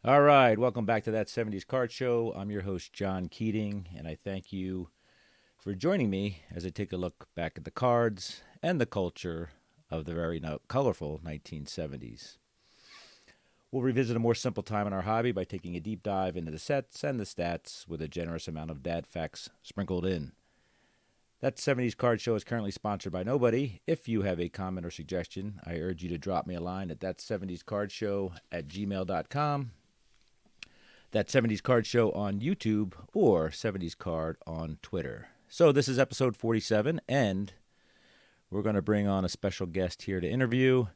All right, welcome back to That 70s Card Show. I'm your host, John Keating, and I thank you for joining me as I take a look back at the cards and the culture of the very colorful 1970s. We'll revisit a more simple time in our hobby by taking a deep dive into the sets and the stats with a generous amount of dad facts sprinkled in. That 70s Card Show is currently sponsored by nobody. If you have a comment or suggestion, I urge you to drop me a line at that70scardshow at gmail.com. That 70s Card Show on YouTube or 70s Card on Twitter. So this is episode 47, and we're going to bring on a special guest here to interview.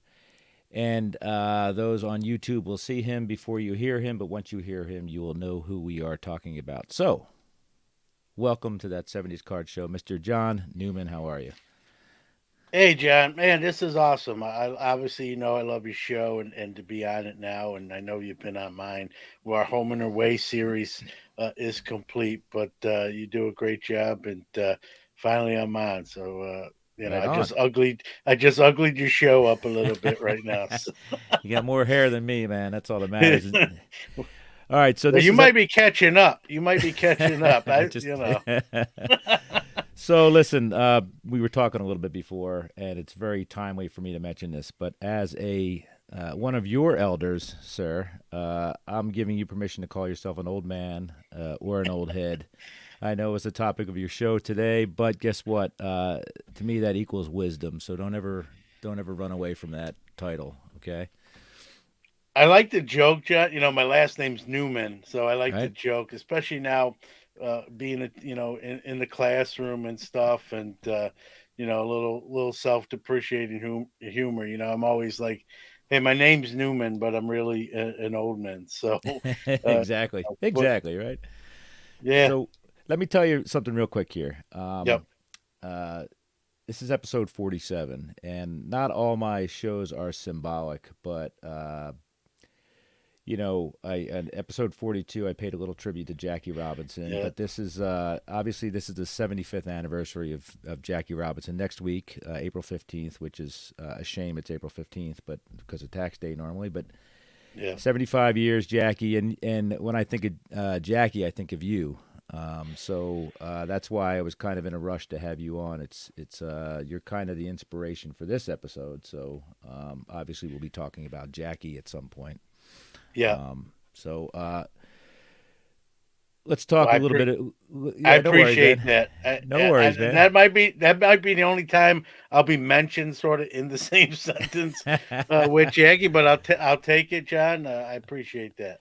And those on YouTube will see him before you hear him, but once you hear him, you will know who we are talking about. So, welcome to That 70s Card Show, Mr. John Newman. How are you? Hey John, man, this is awesome. I obviously I love your show and to be on it now, and I know you've been on mine. Well, our Home and Away series is complete, but you do a great job, and finally I'm on. So Right on. I just uglied your show up a little bit right now. So. You got more hair than me, man. That's all that matters. All right, so Well, this you is up. might be catching up. You might be catching up. I I, just. you know. So listen, we were talking a little bit before, and it's very timely for me to mention this. But as a one of your elders, sir, I'm giving you permission to call yourself an old man or an old head. I know it's the topic of your show today, but guess what? To me, that equals wisdom. So don't ever run away from that title. Okay. I like the joke, John. My last name's Newman, so I like the Right. joke, especially now, being in the classroom and stuff, and a little self depreciating humor. I'm always like, "Hey, my name's Newman, but I'm really an old man." So, uh, Exactly. but Exactly. Right. yeah, So let me tell you something real quick here. yep, Uh, this is episode 47, and not all my shows are symbolic, but I in episode 42, I paid a little tribute to Jackie Robinson. yeah, But this is obviously this is the 75th anniversary of Jackie Robinson next week, April 15th, which is a shame it's April 15th, but because of tax day normally. But yeah. 75 years, Jackie, and when I think of Jackie, I think of you. That's why I was kind of in a rush to have you on. It's you're kind of the inspiration for this episode. So obviously we'll be talking about Jackie at some point. Yeah. So let's Well, talk a little bit. I Yeah, no worries, appreciate man. that. No worries, And man. that might be the only time I'll be mentioned sort of in the same sentence with Jackie, but I'll take it, John. I appreciate that.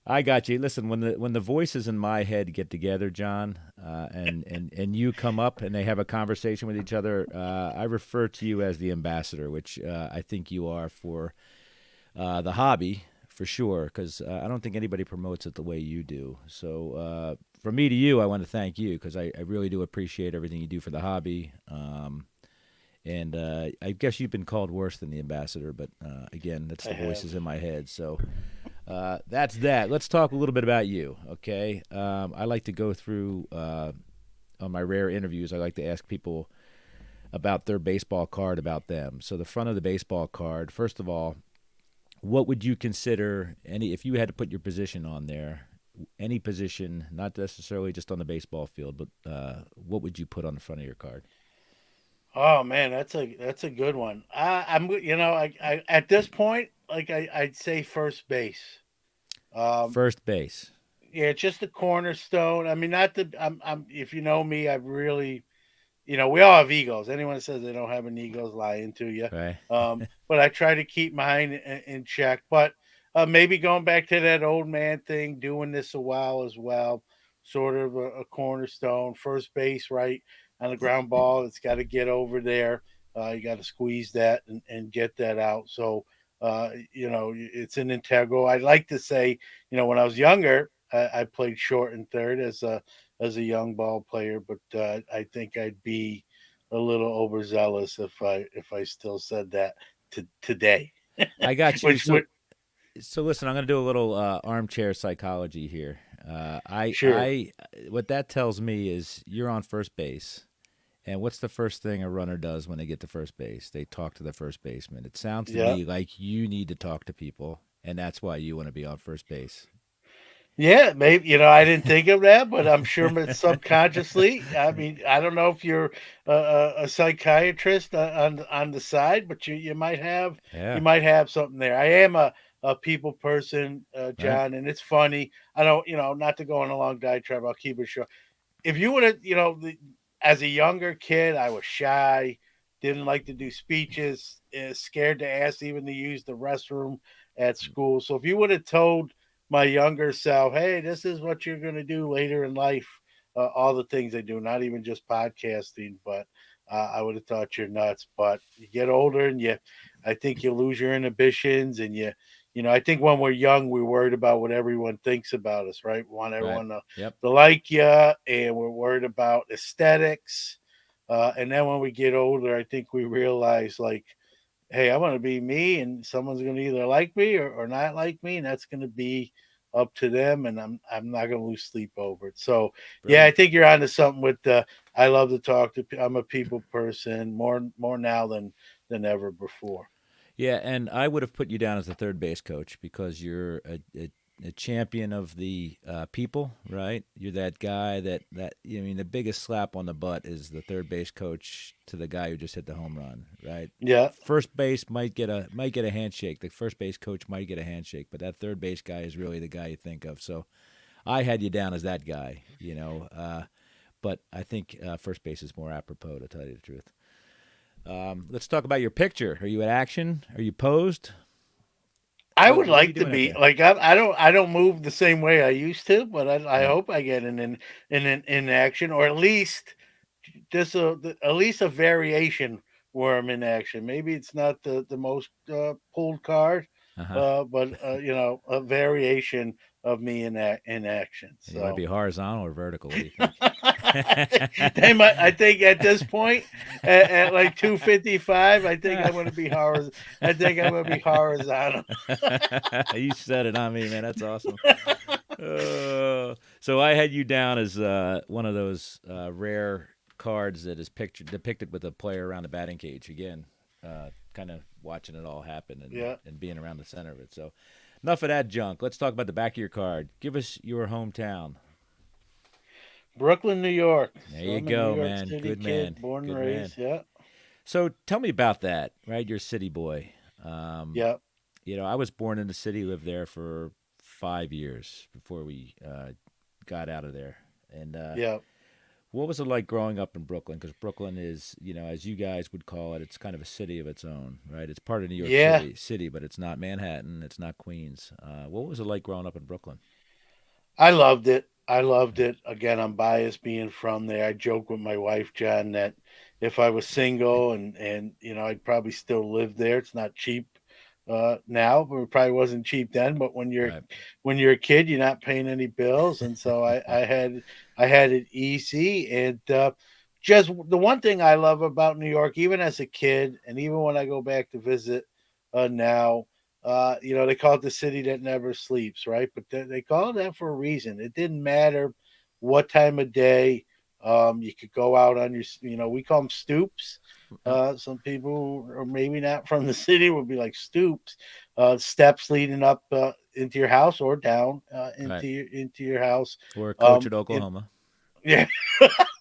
I got you. Listen, when the voices in my head get together, John, and you come up and they have a conversation with each other, I refer to you as the ambassador, which I think you are for the hobby for sure. Because I don't think anybody promotes it the way you do. So from me to you, I want to thank you because I really do appreciate everything you do for the hobby. And I guess you've been called worse than the ambassador, but again, that's I the have. voices in my head. So that's that. Let's talk a little bit about you, okay? I like to go through on my rare interviews. I like to ask people about their baseball card about them. So the front of the baseball card. First of all, what would you consider any if you had to put your position on there? Any position, not necessarily just on the baseball field, but what would you put on the front of your card? Oh man, that's a good one. I at this point, like I'd say first base. Um, First base. yeah, it's just the cornerstone. I mean, not the. I'm. If you know me, I really we all have egos. Anyone that says they don't have an ego is lying to you. Right. But I try to keep mine in check. But maybe going back to that old man thing, doing this a while as well, sort of a cornerstone, first base, right on the ground ball. It's got to get over there. You got to squeeze that and get that out. So, it's an integral. I like to say, when I was younger, I played short and third as a young ball player, but I think I'd be a little overzealous if I still said that today. I got you. Which So would So listen, I'm going to do a little armchair psychology here. sure, What that tells me is you're on first base, and what's the first thing a runner does when they get to first base? They talk to the first baseman. It sounds to yeah, me like you need to talk to people, and that's why you want to be on first base. Yeah, maybe, I didn't think of that, but I'm sure subconsciously. I mean, I don't know if you're a psychiatrist on the side, but you might have Yeah. something there. I am a people person, Right. John, and it's funny. I don't, not to go on a long diatribe. I'll keep it short. If you would have, as a younger kid, I was shy, didn't like to do speeches, scared to ask even to use the restroom at school. So if you would have told my younger self, hey, this is what you're going to do later in life, all the things I do, not even just podcasting, but I would have thought you're nuts. But you get older and I think you lose your inhibitions and I think when we're young, we're worried about what everyone thinks about us, right? We want Right. everyone Yep. to like you, and we're worried about aesthetics. And then when we get older, I think we realize, like, hey, I want to be me, and someone's going to either like me or not like me, and that's going to be up to them. And I'm not going to lose sleep over it. So yeah, I Brilliant. think you're onto something with the. I love to talk to. I'm a people person more now than ever before. Yeah, and I would have put you down as the third base coach because you're a champion of the people, right? You're that guy that I mean, the biggest slap on the butt is the third base coach to the guy who just hit the home run, right? Yeah, First base might get a handshake. The first base coach might get a handshake, but that third base guy is really the guy you think of. So I had you down as that guy, but I think first base is more apropos, to tell you the truth. Let's talk about your picture. Are you at action? Are you posed? I would What are you like to doing out be there? like I don't move the same way I used to, but I Right. hope I get in action, or at least at least a variation where I'm in action. Maybe it's not the most pulled card, Uh huh. but a variation of me in action. And you want to So be horizontal or vertical? What do you think? they might. I think at this point, at like 255, I think I'm going to be horizontal. I think I'm going to be horizontal. You said it on me, man. That's awesome. So I had you down as one of those rare cards that is depicted with a player around the batting cage again, kind of watching it all happen Yeah. and being around the center of it. So enough of that junk. Let's talk about the back of your card. Give us your hometown. Brooklyn, New York. There So you I'm a New go, York man. City Good man. kid, born and Good man. raised. Yeah. So tell me about that, right? You're a city boy. Um, Yeah. I was born in the city, lived there for 5 years before we got out of there. And Yeah. what was it like growing up in Brooklyn? Because Brooklyn is, as you guys would call it, it's kind of a city of its own, right? It's part of New York Yeah. City, but it's not Manhattan, it's not Queens. What was it like growing up in Brooklyn? I loved it. I loved it. Again, I'm biased being from there. I joke with my wife, John, that if I was single and I'd probably still live there. It's not cheap now, but it probably wasn't cheap then. But Right. when you're a kid, you're not paying any bills, and so I had it easy. And just the one thing I love about New York, even as a kid, and even when I go back to visit now, they call it the city that never sleeps, right? But they call it that for a reason. It didn't matter what time of day. You could go out on we call them stoops. Yep. Some people, or maybe not from the city, would be like stoops, steps leading up into your house or down Right. into your house. Or a coach Um, at it, Oklahoma. yeah,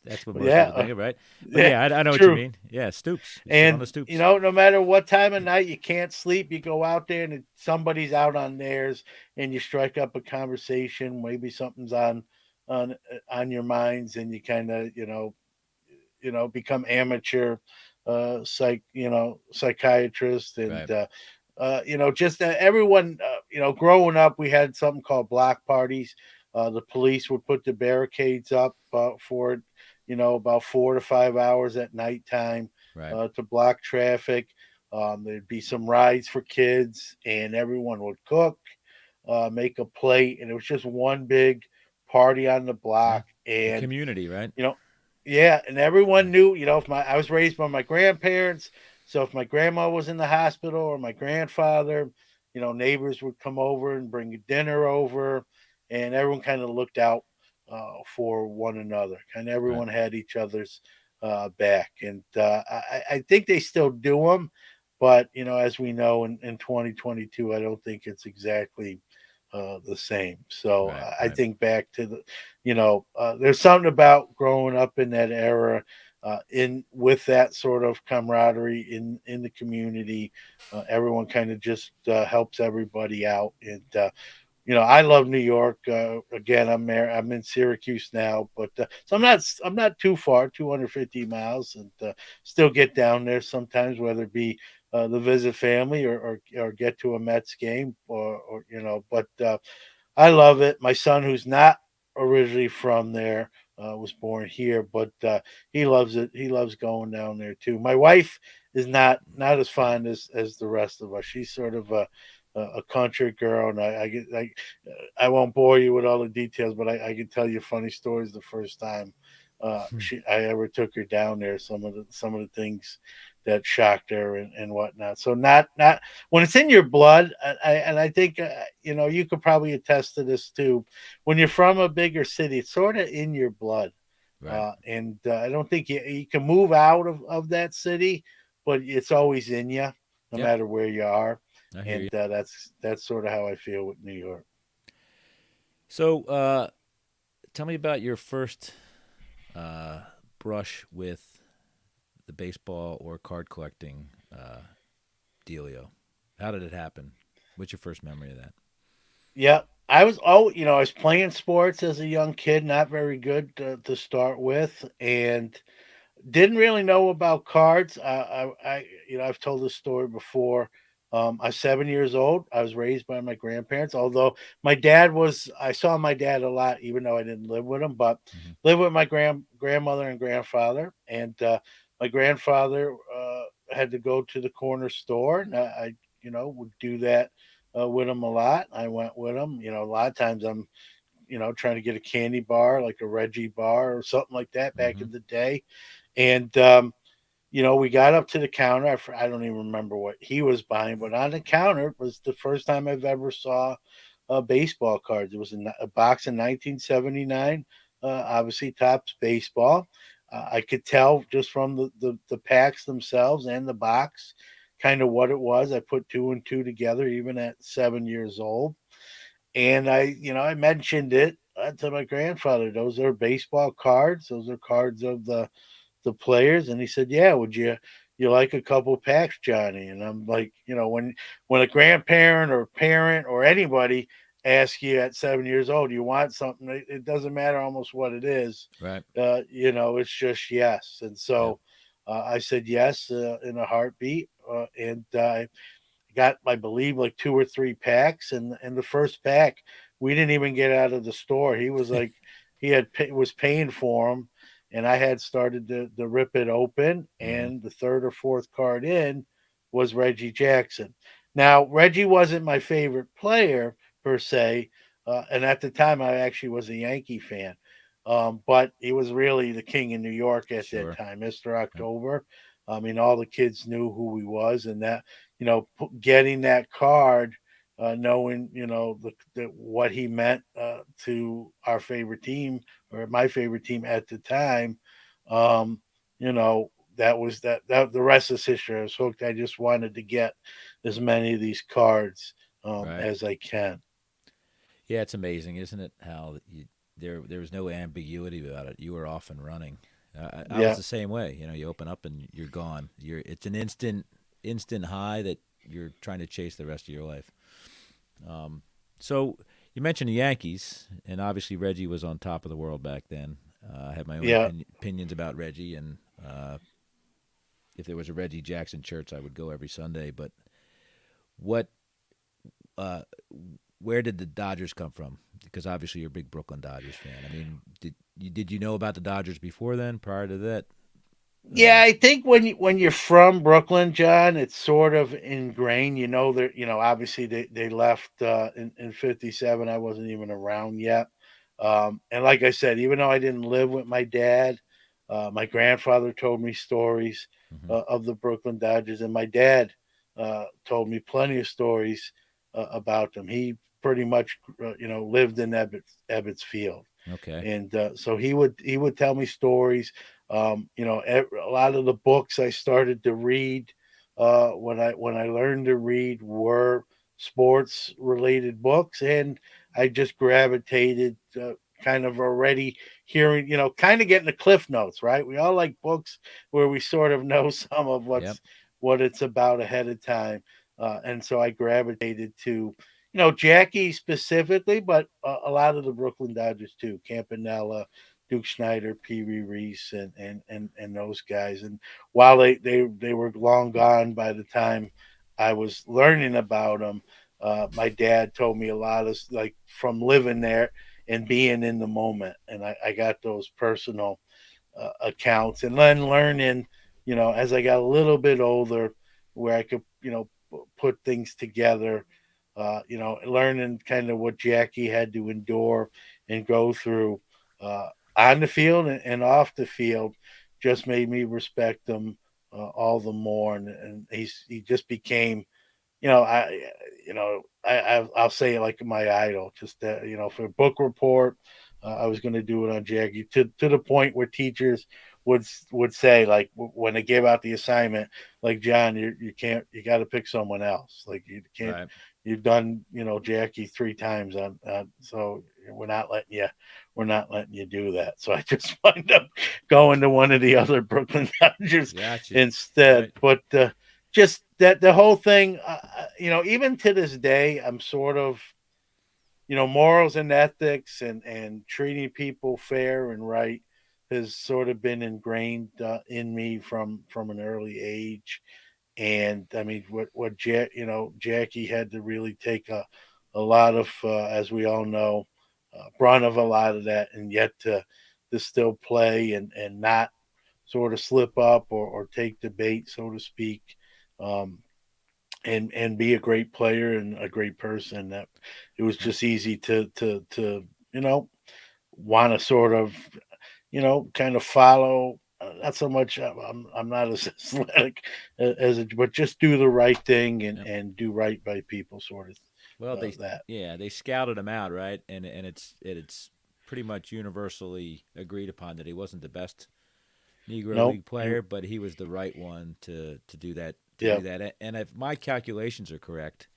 That's what most yeah, people think of, right? But yeah, yeah, I know what you true. mean. Yeah, stoops. You sit on the And stoops. no matter what time of night you can't sleep, you go out there and somebody's out on theirs, and you strike up a conversation. Maybe something's on your minds, and you kind of become amateur psychiatrist. And Right. just everyone, growing up, we had something called block parties. The police would put the barricades up for it, about 4 to 5 hours at nighttime Right. to block traffic. There'd be some rides for kids, and everyone would cook, make a plate, and it was just one big party on the Yeah. block. A And community, right? you know, yeah, and everyone knew, if I was raised by my grandparents, so if my grandma was in the hospital or my grandfather, neighbors would come over and bring dinner over, and everyone kind of looked out for one another. Kind of Right. everyone had each other's back, and I think they still do them. But as we know in 2022, I don't think it's exactly the same. So Right, I right. think back to there's something about growing up in that era, in with that sort of camaraderie in the community. Everyone kind of just helps everybody out, and I love New York. Again, I'm there. I'm in Syracuse now, but so I'm not too far, 250 miles, and still get down there sometimes, whether it be the visit family or get to a Mets game or But I love it. My son, who's not originally from there, was born here, but he loves it. He loves going down there too. My wife is not as fond as the rest of us. She's sort of a country girl, and I won't bore you with all the details, but I can tell you funny stories the first time I ever took her down there. Some of the things that shocked her and whatnot. So not when it's in your blood. And I think you could probably attest to this too. When you're from a bigger city, it's sort of in your blood. Right. And I don't think you can move out of that city, but it's always in you, no Yep. matter where you are. I hear And you. that's sort of how I feel with New York. So, tell me about your first uh, brush with the baseball or card collecting dealio. How did it happen? What's your first memory of that? Yeah, I was playing sports as a young kid, not very good to start with, and didn't really know about cards. I've told this story before. I was 7 years old. I was raised by my grandparents, although I saw my dad a lot, even though I didn't live with him, but Hmm. lived with my grandmother and grandfather. And my grandfather had to go to the corner store, and I would do that with him a lot. I went with him. A lot of times I'm trying to get a candy bar, like a Reggie bar or something like that back Hmm. in the day. And we got up to the counter. I don't even remember what he was buying, but on the counter was the first time I've ever saw baseball cards. It was a box in 1979. Obviously, Topps baseball. I could tell just from the packs themselves and the box, kind of what it was. I put two and two together, even at 7 years old. And I mentioned it to my grandfather. Those are baseball cards. Those are cards of the players. And he said, "Yeah, would you like a couple packs, Johnny?" And I'm like, when a grandparent or parent or anybody asks you at 7 years old, you want something, it doesn't matter almost what it is. Right. It's just yes. And Yep. so I said yes in a heartbeat. And got, I believe, like two or three packs, and the first pack we didn't even get out of the store. He was like, was paying for them, and I had started to rip it open, Hmm. and the third or fourth card in was Reggie Jackson. Now Reggie wasn't my favorite player per se, and at the time I actually was a Yankee fan. But he was really the king in New York at that Sure. time, Mr. Yep. October. I mean, all the kids knew who he was, and that getting that card, knowing what he meant to our favorite team or my favorite team at the time. Um, that was that. The rest is history. I was hooked. I just wanted to get as many of these cards Right. as I can. Yeah, it's amazing, isn't it? How there was no ambiguity about it. You were off and running. I was Yeah, the same way. You open up and you're gone. It's an instant high that you're trying to chase the rest of your life. Um, so you mentioned the Yankees, and obviously Reggie was on top of the world back then. I have my own yeah. opinions about Reggie, and if there was a Reggie Jackson church, I would go every Sunday. But what, uh, where did the Dodgers come from? Because obviously you're a big Brooklyn Dodgers fan. I mean, did you know about the Dodgers before then? Prior to that, Yeah, I think when you're from Brooklyn, John, it's sort of ingrained. That obviously they left in '57. I wasn't even around yet. And like I said, even though I didn't live with my dad, my grandfather told me stories hmm of the Brooklyn Dodgers, and my dad told me plenty of stories about them. He pretty much lived in Ebbets Field, okay, and so he would tell me stories. A lot of the books I started to read when I learned to read were sports related books, and I just gravitated, kind of already hearing, kind of getting the cliff notes. Right, we all like books where we sort of know some of Yep. what it's about ahead of time, and so I gravitated to, Jackie specifically, but a lot of the Brooklyn Dodgers too, Campanella, Duke Schneider, Pee Wee Reese, and those guys. And while they were long gone by the time I was learning about them, my dad told me a lot of, like, from living there and being in the moment, and I got those personal accounts, and then learning, as I got a little bit older, where I could, put things together, learning kind of what Jackie had to endure and go through, uh, on the field and off the field, just made me respect him all the more. And he just became, I'll say it like my idol. Just that, for a book report, I was going to do it on Jackie, to the point where teachers would say, like, when they gave out the assignment, like, John, you can't, you got to pick someone else. Like, you can't. Right. You've done, Jackie three times so we're not letting you. We're not letting you do that. So I just wind up going to one of the other Brooklyn Dodgers Got you. instead. Right. But just that the whole thing, even to this day, I'm sort of, morals and ethics and treating people fair and right has sort of been ingrained in me from an early age. And I mean, Jackie had to really take a lot of, as we all know, brunt of a lot of that, and yet to still play and not sort of slip up or take the bait, so to speak. Um, and be a great player and a great person. That it was Yep. just easy to you know want to sort of, kind of follow. Not so much. I'm not as athletic as it, but just do the right thing and Yep. do right by people, sort of, Well, that. they scouted him out, right? And it's pretty much universally agreed upon that he wasn't the best Negro No, League player, but he was the right one to do that to yeah, do that. And if my calculations are correct,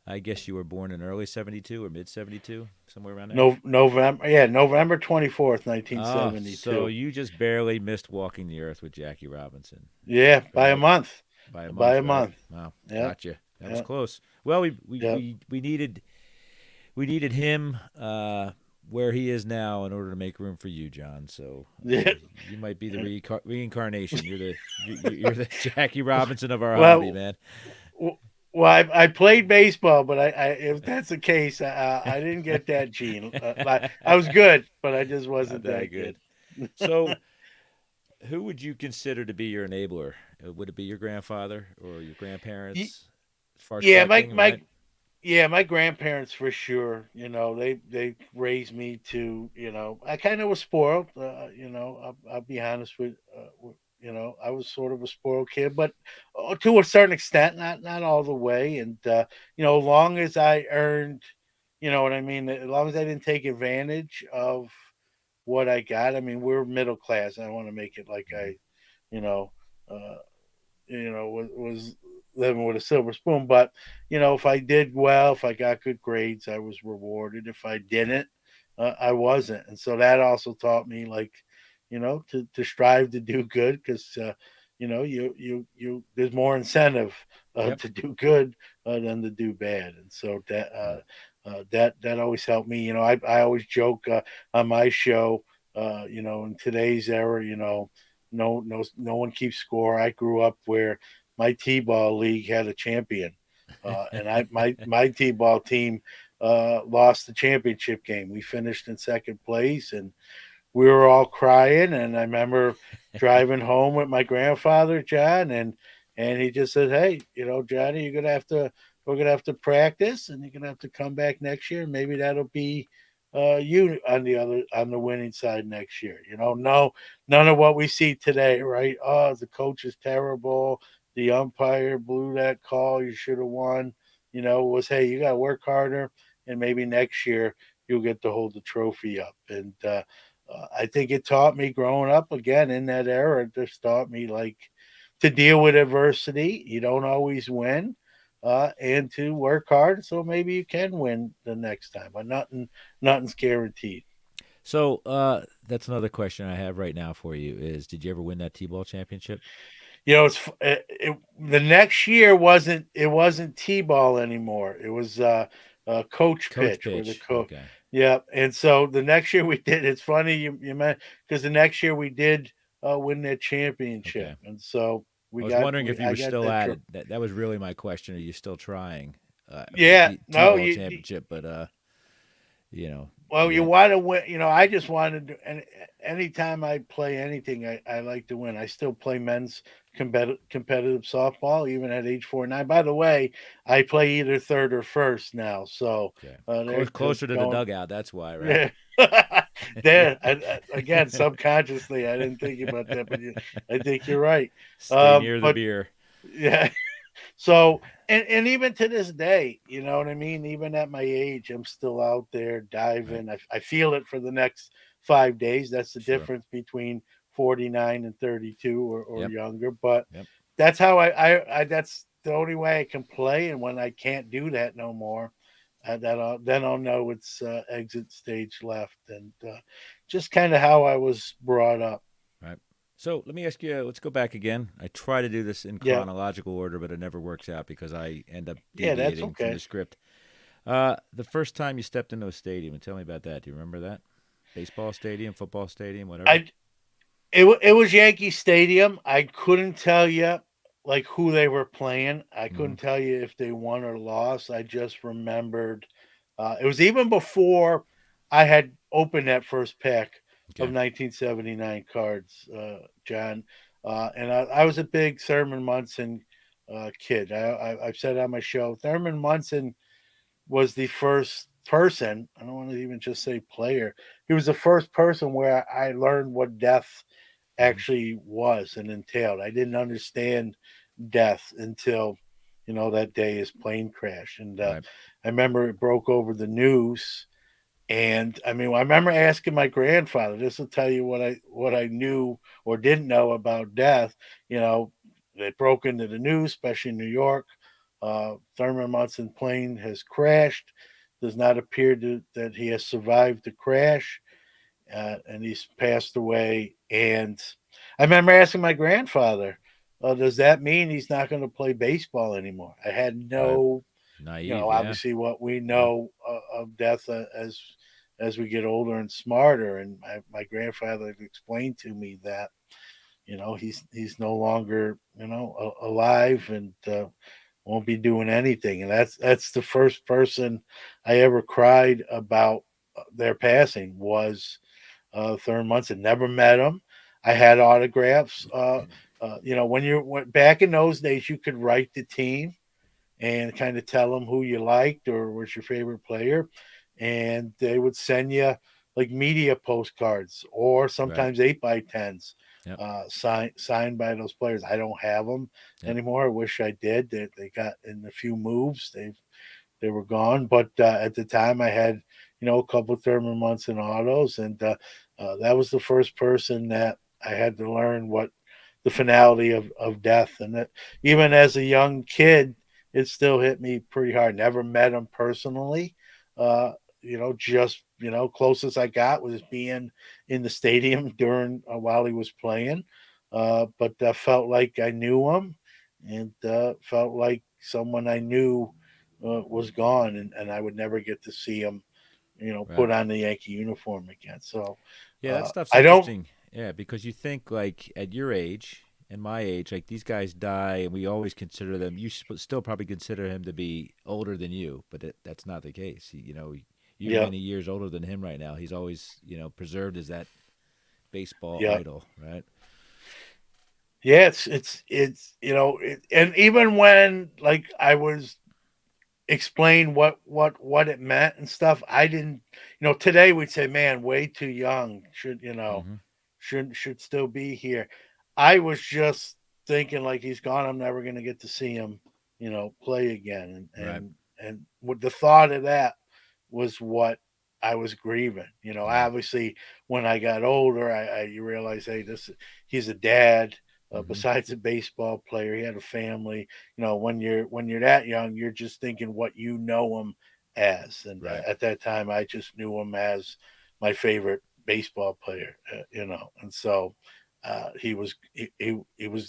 I guess you were born in early '72 or mid '72, somewhere around there. no, November, yeah, November 24th, Ah, nineteen so seventy-two. you just barely missed walking the earth with Jackie Robinson. Yeah, by a Very month, by a by month, a right? month. Wow, Yep, gotcha. That was yep, close. Well, yep. we needed him where he is now in order to make room for you, John. So Yeah. you might be the reincarnation. You're the Jackie Robinson of our hobby, Well, man. W- Well, I played baseball, but if that's the case, I didn't get that gene. Like, I was good, but I just Not wasn't that that good. good. So, who would you consider to be your enabler? Would it be your grandfather or your Y- grandparents? As far as yeah, collecting, right? my grandparents for sure. They raised me to. I kind of was spoiled. I'll be honest with. I was sort of a spoiled kid, but to a certain extent, not all the way. And long as I earned, you know what I mean. As long as I didn't take advantage of what I got. I mean, we're middle class. I want to make it like Mm-hmm. you know, uh, was living with a silver spoon. But if I did well, if I got good grades, I was rewarded. If I didn't, I wasn't. And so that also taught me, like, to strive to do good, because there's more incentive Yep. to do good than to do bad. And so Right. that always helped me. I always joke on my show. In today's era, no one keeps score. I grew up where my t-ball league had a champion, and my t-ball team lost the championship game. We finished in second place, and we were all crying. And I remember driving home with my grandfather, John, and he just said, "Hey, Johnny, we're gonna have to practice, and you're gonna have to come back next year. Maybe that'll be you on the winning side next year. No, none of what we see today, right? Oh, the coach is terrible. The umpire blew that call. You should have won. Was, hey, you got to work harder, and maybe next year you'll get to hold the trophy up." And I think it taught me growing up again in that era. It just taught me, like, to deal with adversity. You don't always win, and to work hard so maybe you can win the next time. But nothing's guaranteed. So that's another question I have right now for you: is did you ever win that T-ball championship? The next year wasn't t-ball anymore. It was coach Coach pitch where the pitch. coach. Okay. Yeah, and so the next year we did. It's funny you meant because the next year we did win that championship, Okay. and so I was wondering if you I were got still that. at it. That was really my question. Are you still trying for the Yeah, no, T-ball championship? But you know, well, you yeah. want to win. I just wanted to, and anytime I play anything, I like to win. I still play men's competitive softball, even at age 49. By the way, I play either third or first now. So Okay. they're Closer to the going, dugout. That's why, right? yeah. There, again, subconsciously, I didn't think about that, but I think you're right. Stay near the But beer. yeah, so and even to this day, you know what I mean? Even at my age, I'm still out there Right. diving. I feel it for the next 5 days. That's the Sure. difference between 49 and 32 or Yep. younger. But Yep. that's how I that's the only way I can play. And when I can't do that no more, then I'll know it's exit stage left. And just kind of how I was brought up. Right. So let me ask you. Let's go back again. I try to do this in Yeah. chronological order, but it never works out because I end up Yeah, that's deviating from the okay. script. The first time you stepped into a stadium, and tell me about that. Do you remember that? Baseball stadium, football stadium, whatever. I it was Yankee Stadium. I couldn't tell you like who they were playing. I Mm-hmm. couldn't tell you if they won or lost. I just remembered it was even before I had opened that first pack of Okay. 1979 cards, John. And I was a big Thurman Munson kid. I've said on my show, Thurman Munson was the first person. I don't want to even just say player. He was the first person where I learned what death Mm-hmm. actually was and entailed. I didn't understand death until that day his plane crashed, and Right. I remember it broke over the news. And I mean, I remember asking my grandfather. This will tell you what I knew or didn't know about death. You know, it broke into the news, especially in New York. Thurman Munson plane has crashed. Does not appear that he has survived the crash, and he's passed away. And I remember asking my grandfather, "Does that mean he's not going to play baseball anymore?" I had Right. no, Naive. Yeah. obviously what we Yeah. know of death as we get older and smarter. And my grandfather explained to me that he's no longer alive, and won't be doing anything. And that's the first person I ever cried about their passing was Thurman Munson. Never met him. I had autographs. When back in those days, you could write the team and kind of tell them who you liked or was your favorite player, and they would send you like media postcards or Right. sometimes 8x10s Yep. signed by those players. I don't have them Yep. anymore. I wish I did. They got in a few moves. They were gone. But at the time, I had a couple of Thurman Munson autos, and that was the first person that I had to learn what the finality of death. And that even as a young kid, it still hit me pretty hard. Never met him personally. Just closest I got was being in the stadium during while he was playing. But felt like I knew him, and felt like someone I knew was gone, and I would never get to see him, Right. put on the Yankee uniform again. So Yeah, that stuff's I don't. interesting. Yeah, because you think like at your age and my age, like these guys die, and we always consider them. You still probably consider him to be older than you, but that's not the case. You're Yeah, many years older than him right now. He's always, preserved as that baseball yeah, idol, right? yeah. And even when like I was explain what it meant and stuff, I didn't. Today we'd say, man, way too young. Mm-hmm. Should still be here. I was just thinking like he's gone. I'm never going to get to see him, play again. And Right. with the thought of that was what I was grieving. Yeah. Obviously when I got older, I you realize, hey, he's a dad. Hmm. besides a baseball player. He had a family. When you're that young, you're just thinking what you know him as. And Right. at that time, I just knew him as my favorite baseball player. And so he was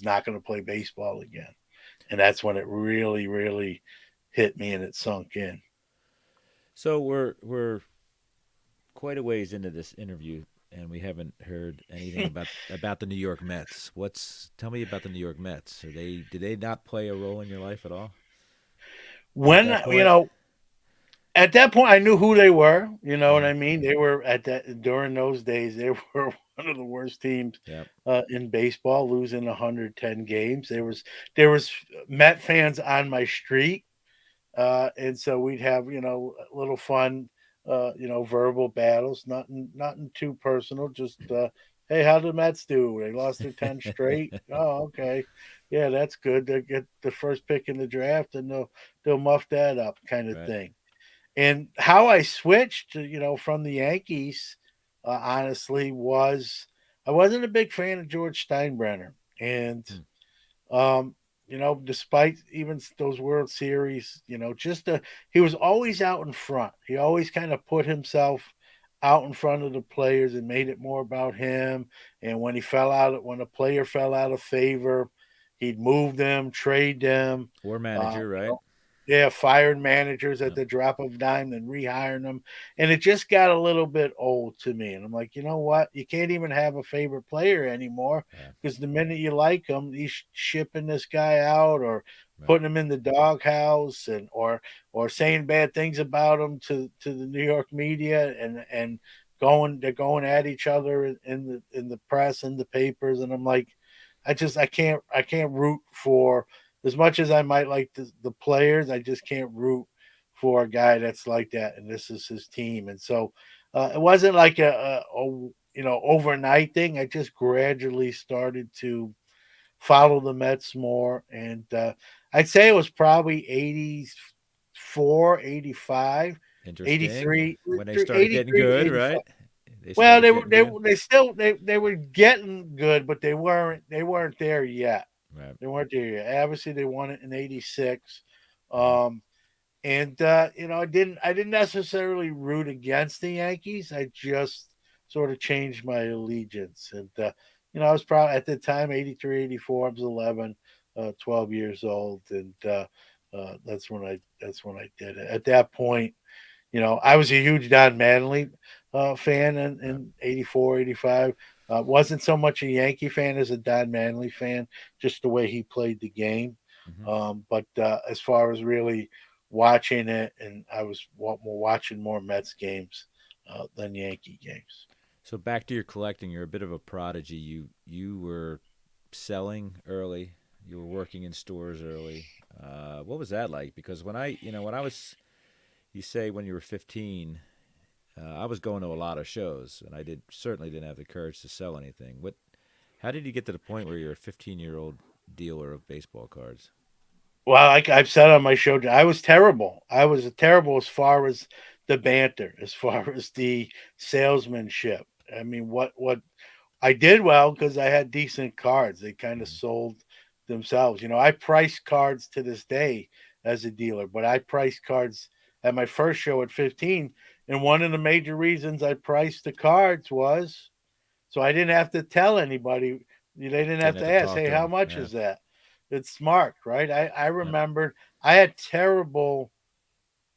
not going to play baseball again, and that's when it really really hit me and it sunk in. So we're quite a ways into this interview, and we haven't heard anything about the New York Mets. What's Tell me about the New York Mets? Are they Did they not play a role in your life at all at When that point? at that point, I knew who they were. You know what Hmm. I mean? They were at that during those days. They were one of the worst teams Yep. in baseball, losing 110 games. There was Met fans on my street, and so we'd have a little fun, verbal battles. Nothing too personal. Just hey, how did the Mets do? They lost their 10 straight. Oh, okay, yeah, that's good. They get the first pick in the draft, and they'll muff that up, kind of Right. thing. And how I switched, from the Yankees, honestly, was I wasn't a big fan of George Steinbrenner, and Hmm. um, despite even those World Series, he was always out in front. He always kind of put himself out in front of the players and made it more about him. And when a player fell out of favor, he'd move them, trade them. Or Uh, manager, you right? know, yeah, fired managers at Yep. the drop of a dime, then rehiring them, and it just got a little bit old to me. And I'm like, you know what? You can't even have a favorite player anymore Yeah. because the minute you like him, he's shipping this guy out or Right. putting him in the doghouse and or saying bad things about him to the New York media and they're going at each other in the press and the papers. And I'm like, I can't root for as much as I might like the players. I just can't root for a guy that's like that, and this is his team. And so it wasn't like a overnight thing. I just gradually started to follow the Mets more, and I'd say it was probably 84, 85, Interesting. 83, When they through started getting 83 to good, 85. right? They Well, started they were getting they good. were- they still they were getting good, but they weren't there yet. Right. They weren't there yet. Obviously, they won it in '86. Hmm. Um, and I didn't necessarily root against the Yankees. I just sort of changed my allegiance. And I was probably at the time 83, 84. I was 11, 12 years old, and that's when I did it. At that point, I was a huge Don Mattingly fan in, Right. in 84, 85. Wasn't so much a Yankee fan as a Don Mattingly fan, just the way he played the game. Hmm. But as far as really watching it, and I was watching more Mets games than Yankee games. So back to your collecting, you're a bit of a prodigy. You were selling early. You were working in stores early. What was that like? Because when I was, you say when you were 15, I was going to a lot of shows, and I certainly didn't have the courage to sell anything. How did you get to the point where you're a 15-year-old dealer of baseball cards? Well, like I've said on my show, I was terrible. I was terrible as far as the banter, as far as the salesmanship. I mean, what I did well because I had decent cards. They kind of Mm-hmm. sold themselves. I price cards to this day as a dealer, but I priced cards at my first show at 15. And one of the major reasons I priced the cards was so I didn't have to tell anybody. They didn't Didn't have have to to ask, talk hey, to how them. much Yeah. is that? It's smart, right? I Yep. remembered I had terrible,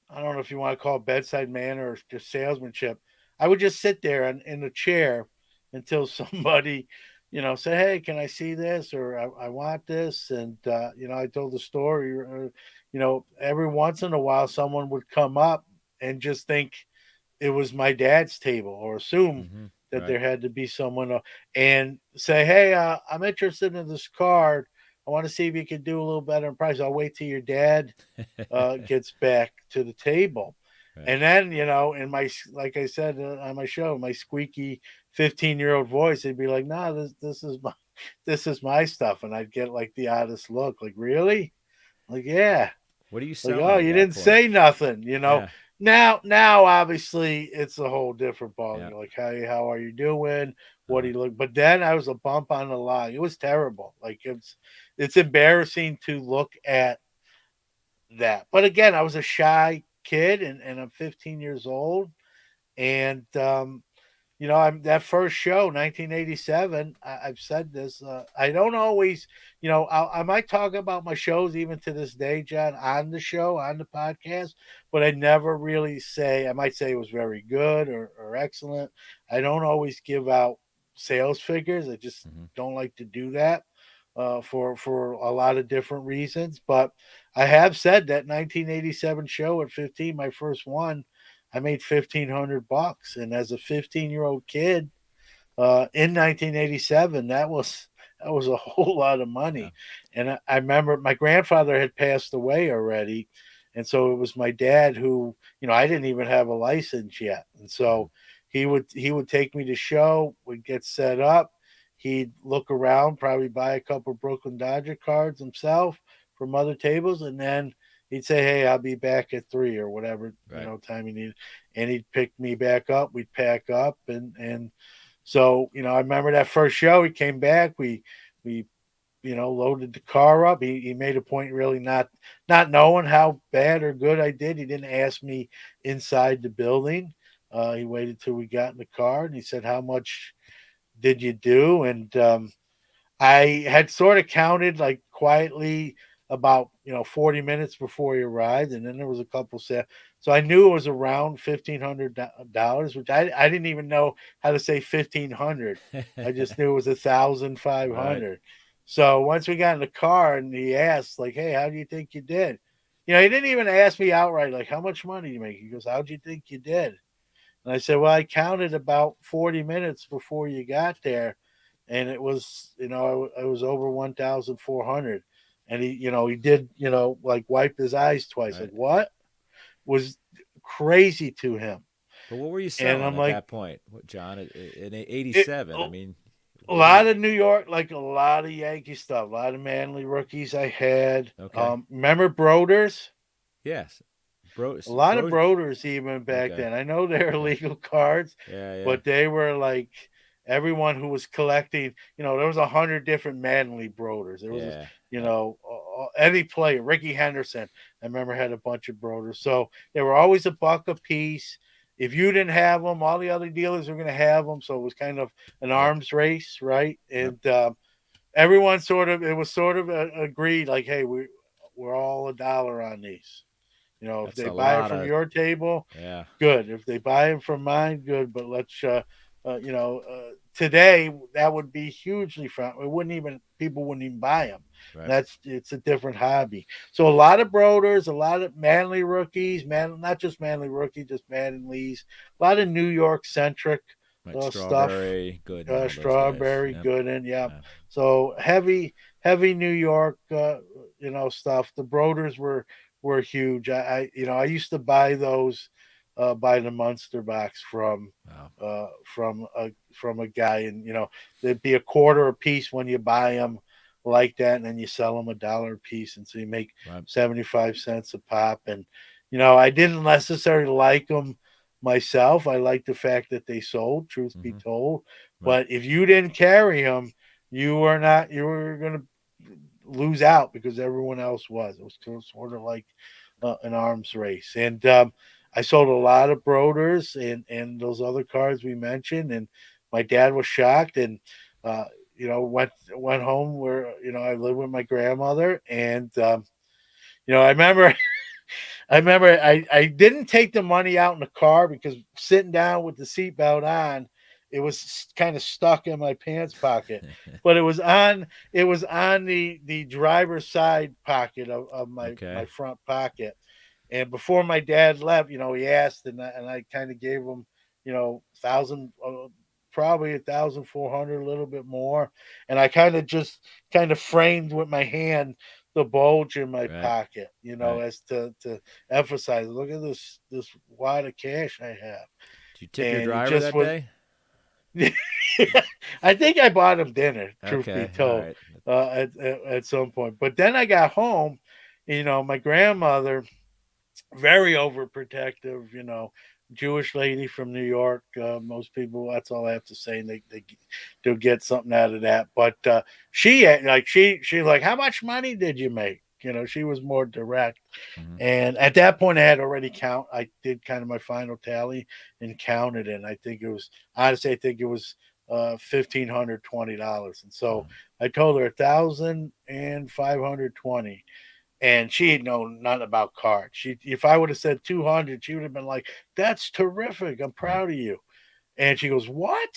I don't know if you want to call it bedside manner or just salesmanship. I would just sit there in a chair until somebody, said, "Hey, can I see this?" or "I want this," and I told the story. Or, every once in a while, someone would come up and just think it was my dad's table or assume Mm-hmm. that Right. there had to be someone and say, "Hey, I'm interested in this card. I want to see if you can do a little better in price. I'll wait till your dad gets back to the table." Right. And then, in like I said on my show, my squeaky 15-year-old voice, they'd be like, "Nah, this is my stuff," and I'd get like the oddest look, like, "Really?" Like, "Yeah." What are you Like, "Oh, selling at you that didn't point? say nothing." Yeah. Now, obviously, it's a whole different ball. Yeah. You're like, "Hey, how are you doing? what he looked. But then I was a bump on the log. It was terrible. Like it's embarrassing to look at that. But again, I was a shy kid, and I'm 15 years old, and I'm that first show, 1987. I've said this. I don't always, I might talk about my shows even to this day, John, on the show, on the podcast, but I never really say. I might say it was very good or excellent. I don't always give out sales figures. I just Hmm. don't like to do that for a lot of different reasons. But I have said that 1987 show at 15, my first one, I made $1,500, and as a 15-year-old kid in 1987, that was a whole lot of Yeah. money. And I remember my grandfather had passed away already, and so it was my dad who, I didn't even have a license yet, and Hmm. so he would take me to show, would get set up, he'd look around, probably buy a couple Brooklyn Dodger cards himself from other tables, and then he'd say, "Hey, I'll be back at 3 or whatever Right. time he needed," and he'd pick me back up. We'd pack up, and so, I remember that first show. He came back. We loaded the car up. He made a point really not knowing how bad or good I did. He didn't ask me inside the building. He waited till we got in the car, and he said, "How much did you do?" And I had sort of counted like quietly about 40 minutes before he arrived, and then there was a couple set. So I knew it was around $1,500, which I didn't even know how to say 1,500. I just knew it was 1,500. Right. So once we got in the car and he asked, like, "Hey, how do you think you did?" He didn't even ask me outright, like, "How much money do you make?" He goes, "How'd you think you did?" And I said, "Well, I counted about 40 minutes before you got there, and it was, it was over 1,400." And he did, like wipe his eyes twice, like, Right. what was crazy to him. But what were you And selling I'm at like, that point, John? In it, '87, I a mean, a what were you? lot of New York, like a lot of Yankee stuff, a lot of Manly rookies I had. Okay. Remember Broders? Yes. A lot of Bro. Broders even back Okay. then. I know they're Okay. illegal cards, Yeah. Yeah. but they were like everyone who was collecting. There was 100 different Manly Broders. There was, Yeah. Yep. any player. Ricky Henderson, I remember, had a bunch of Broders. So they were always a buck a piece. If you didn't have them, all the other dealers were going to have them. So it was kind of an Yep. arms race, right? Yep. And everyone it was sort of agreed, like, hey, we're all $1 on these. If That's they a buy it lot from of. your table, Yeah. good. If they buy it from mine, good. But let's, today that would be hugely front. It wouldn't even people wouldn't even buy them. Right. It's a different hobby. So a lot of Broders, a lot of Manly rookies, not just Manly rookies, just Manly's. A lot of New York centric Like stuff. Strawberry, Good, and all those guys. Strawberry, Yep. good, and yeah. Yeah. So heavy New York, stuff. The Broders were huge. I used to buy those by the Munster box Wow. from a guy, and there'd be a quarter a piece when you buy them like that, and then you sell them $1 a piece, and so you make Right. 75 cents a pop. And I didn't necessarily like them myself. I liked the fact that they sold, truth be Hmm. told. Right. But if you didn't carry them, you were going to lose out because everyone else was. It was sort of like an arms race. And I sold a lot of Broders and those other cards we mentioned. And my dad was shocked, and uh, went home where I lived with my grandmother. And I remember I didn't take the money out in the car because sitting down with the seatbelt on, it was kind of stuck in my pants pocket. But it was on the driver's side pocket of my Okay. front pocket. And before my dad left, he asked, and I kind of gave him, thousand, probably 1,400, a little bit more. And I kind of framed with my hand the bulge in my Right. pocket, Right. as to emphasize, look at this wad of cash I have. Did you tip your And it driver just that was. day? I think I bought him dinner, truth be Okay. All told, right. at some point. But then I got home, my grandmother, very overprotective, Jewish lady from New York. Most people, that's all I have to say. And they'll get something out of that. But she like, how much money did you make? You know, she was more direct. Hmm. And at that point, I had already count. I did kind of my final tally and counted it. And I think it was honestly, I think it was $1,520. And so I told her 1,520, and she had known nothing about cards. She, if I would have said 200, she would have been like, "That's terrific. I'm Right. proud of you." And she goes, "What?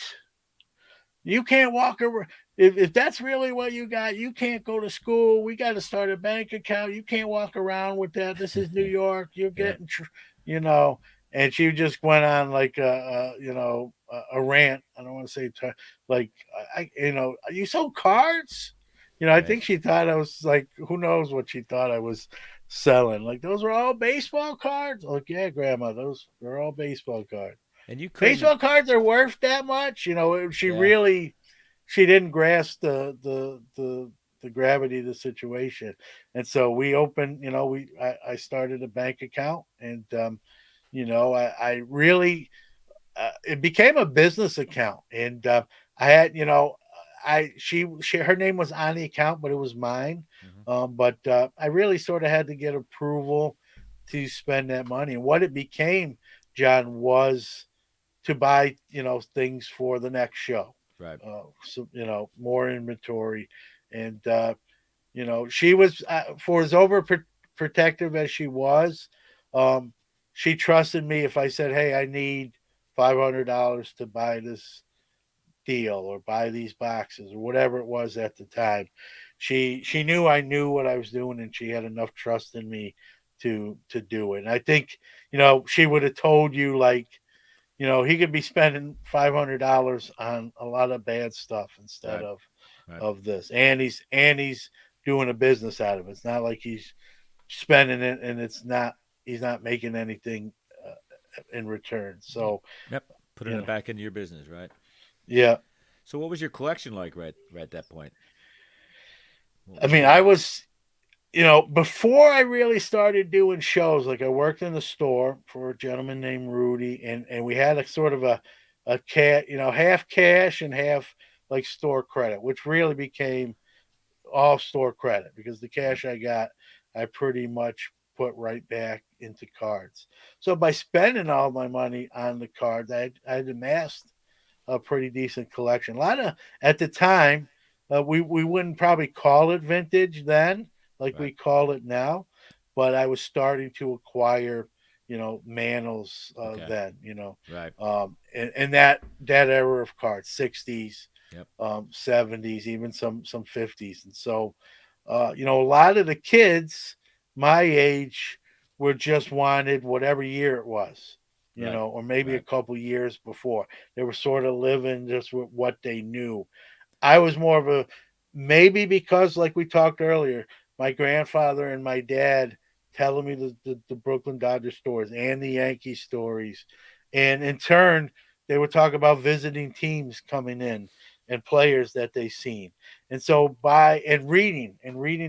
You can't walk around. If that's really what you got, you can't go to school. We got to start a bank account. You can't walk around with that. This is New York. You're Yep. getting, you know." And she just went on like a rant. I don't want to say like you sold cards. You know, I Right. think she thought I was like, who knows what she thought I was selling. Like, those were all baseball cards. Like, yeah, Grandma, those they're all baseball cards. And you couldn't. Baseball cards are worth that much. You know, she Yeah. really, she didn't grasp the gravity of the situation. And so we opened, I started a bank account. And I really, it became a business account. And I had, she her name was on the account, but it was mine. Hmm. But I really sort of had to get approval to spend that money. And what it became, John, was to buy, things for the next show. Right. So, more inventory. And she was, for as overprotective as she was, um, she trusted me. If I said, "Hey, I need $500 to buy this deal or buy these boxes," or whatever it was at the time, she knew I knew what I was doing, and she had enough trust in me to do it. And I think, she would have told you, like, he could be spending $500 on a lot of bad stuff instead Right. of Right. this. And he's doing a business out of it. It's not like he's spending it and he's not making anything in return. So, Yep. Putting you it know, back into your business, right? yeah. So, what was your collection like right at that point? What I was mean, the? I was, before I really started doing shows, like I worked in the store for a gentleman named Rudy, and we had a sort of a cat, half cash and half like store credit, which really became all store credit, because the Yep. cash I got, I pretty much put right back into cards. So by spending all my money on the cards, I'd amassed a pretty decent collection. A lot of, at the time, we wouldn't probably call it vintage then, like Right. we call it now, but I was starting to acquire, Manals Okay. then, Right. and that era of cards, 60s, Yep. 70s, even some 50s. And so, a lot of the kids my age were just wanted whatever year it was, Right. or maybe a Right. couple years before. They were sort of living just with what they knew. I was more of a, maybe because, like we talked earlier, my grandfather and my dad telling me the Brooklyn Dodgers stories and the Yankee stories. And in turn, they would talk about visiting teams coming in and players that they seen. And so by and reading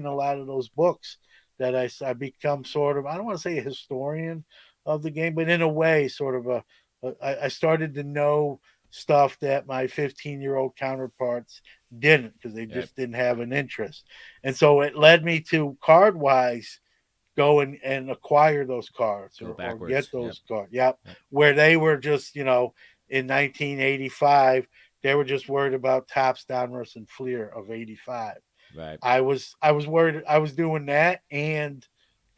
a lot of those books, that I become sort of, I don't want to say a historian of the game, but in a way, sort of I started to know stuff that my 15-year-old counterparts didn't, because they Yep. just didn't have an interest. And so it led me to, card wise, go and acquire those cards, Go or get backwards. Yep. those cards. Yep. Yep. Where they were just, in 1985, they were just worried about Topps, Donruss, and Fleer of 85. Right. I was worried I was doing that and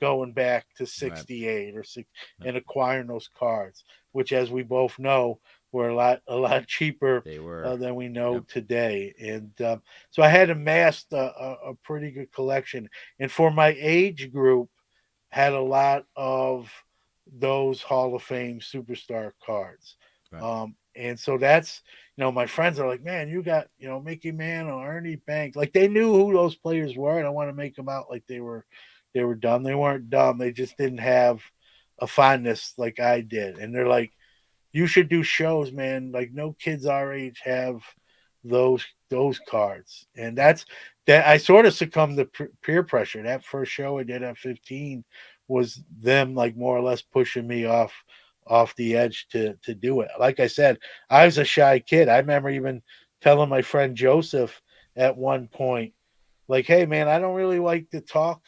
going back to Right. 68 or six, Yep. and acquiring those cards, which, as we both know, were a lot cheaper They were. than we know Yep. today. And so I had amassed a pretty good collection, and for my age group, had a lot of those Hall of Fame superstar cards. Right. And so that's, my friends are like, "Man, you got, Mickey Mantle, Ernie Banks." Like, they knew who those players were. And I want to make them out like they were dumb. They weren't dumb. They just didn't have a fondness like I did. And they're like, "You should do shows, man. Like, no kids our age have those cards." And Yep. that I sort of succumbed to peer pressure. That first show I did at 15 was them, like, more or less pushing me off off the edge to do it. Like I said, I was a shy kid. I remember even telling my friend Joseph at one point, like, "Hey, man, I don't really like to talk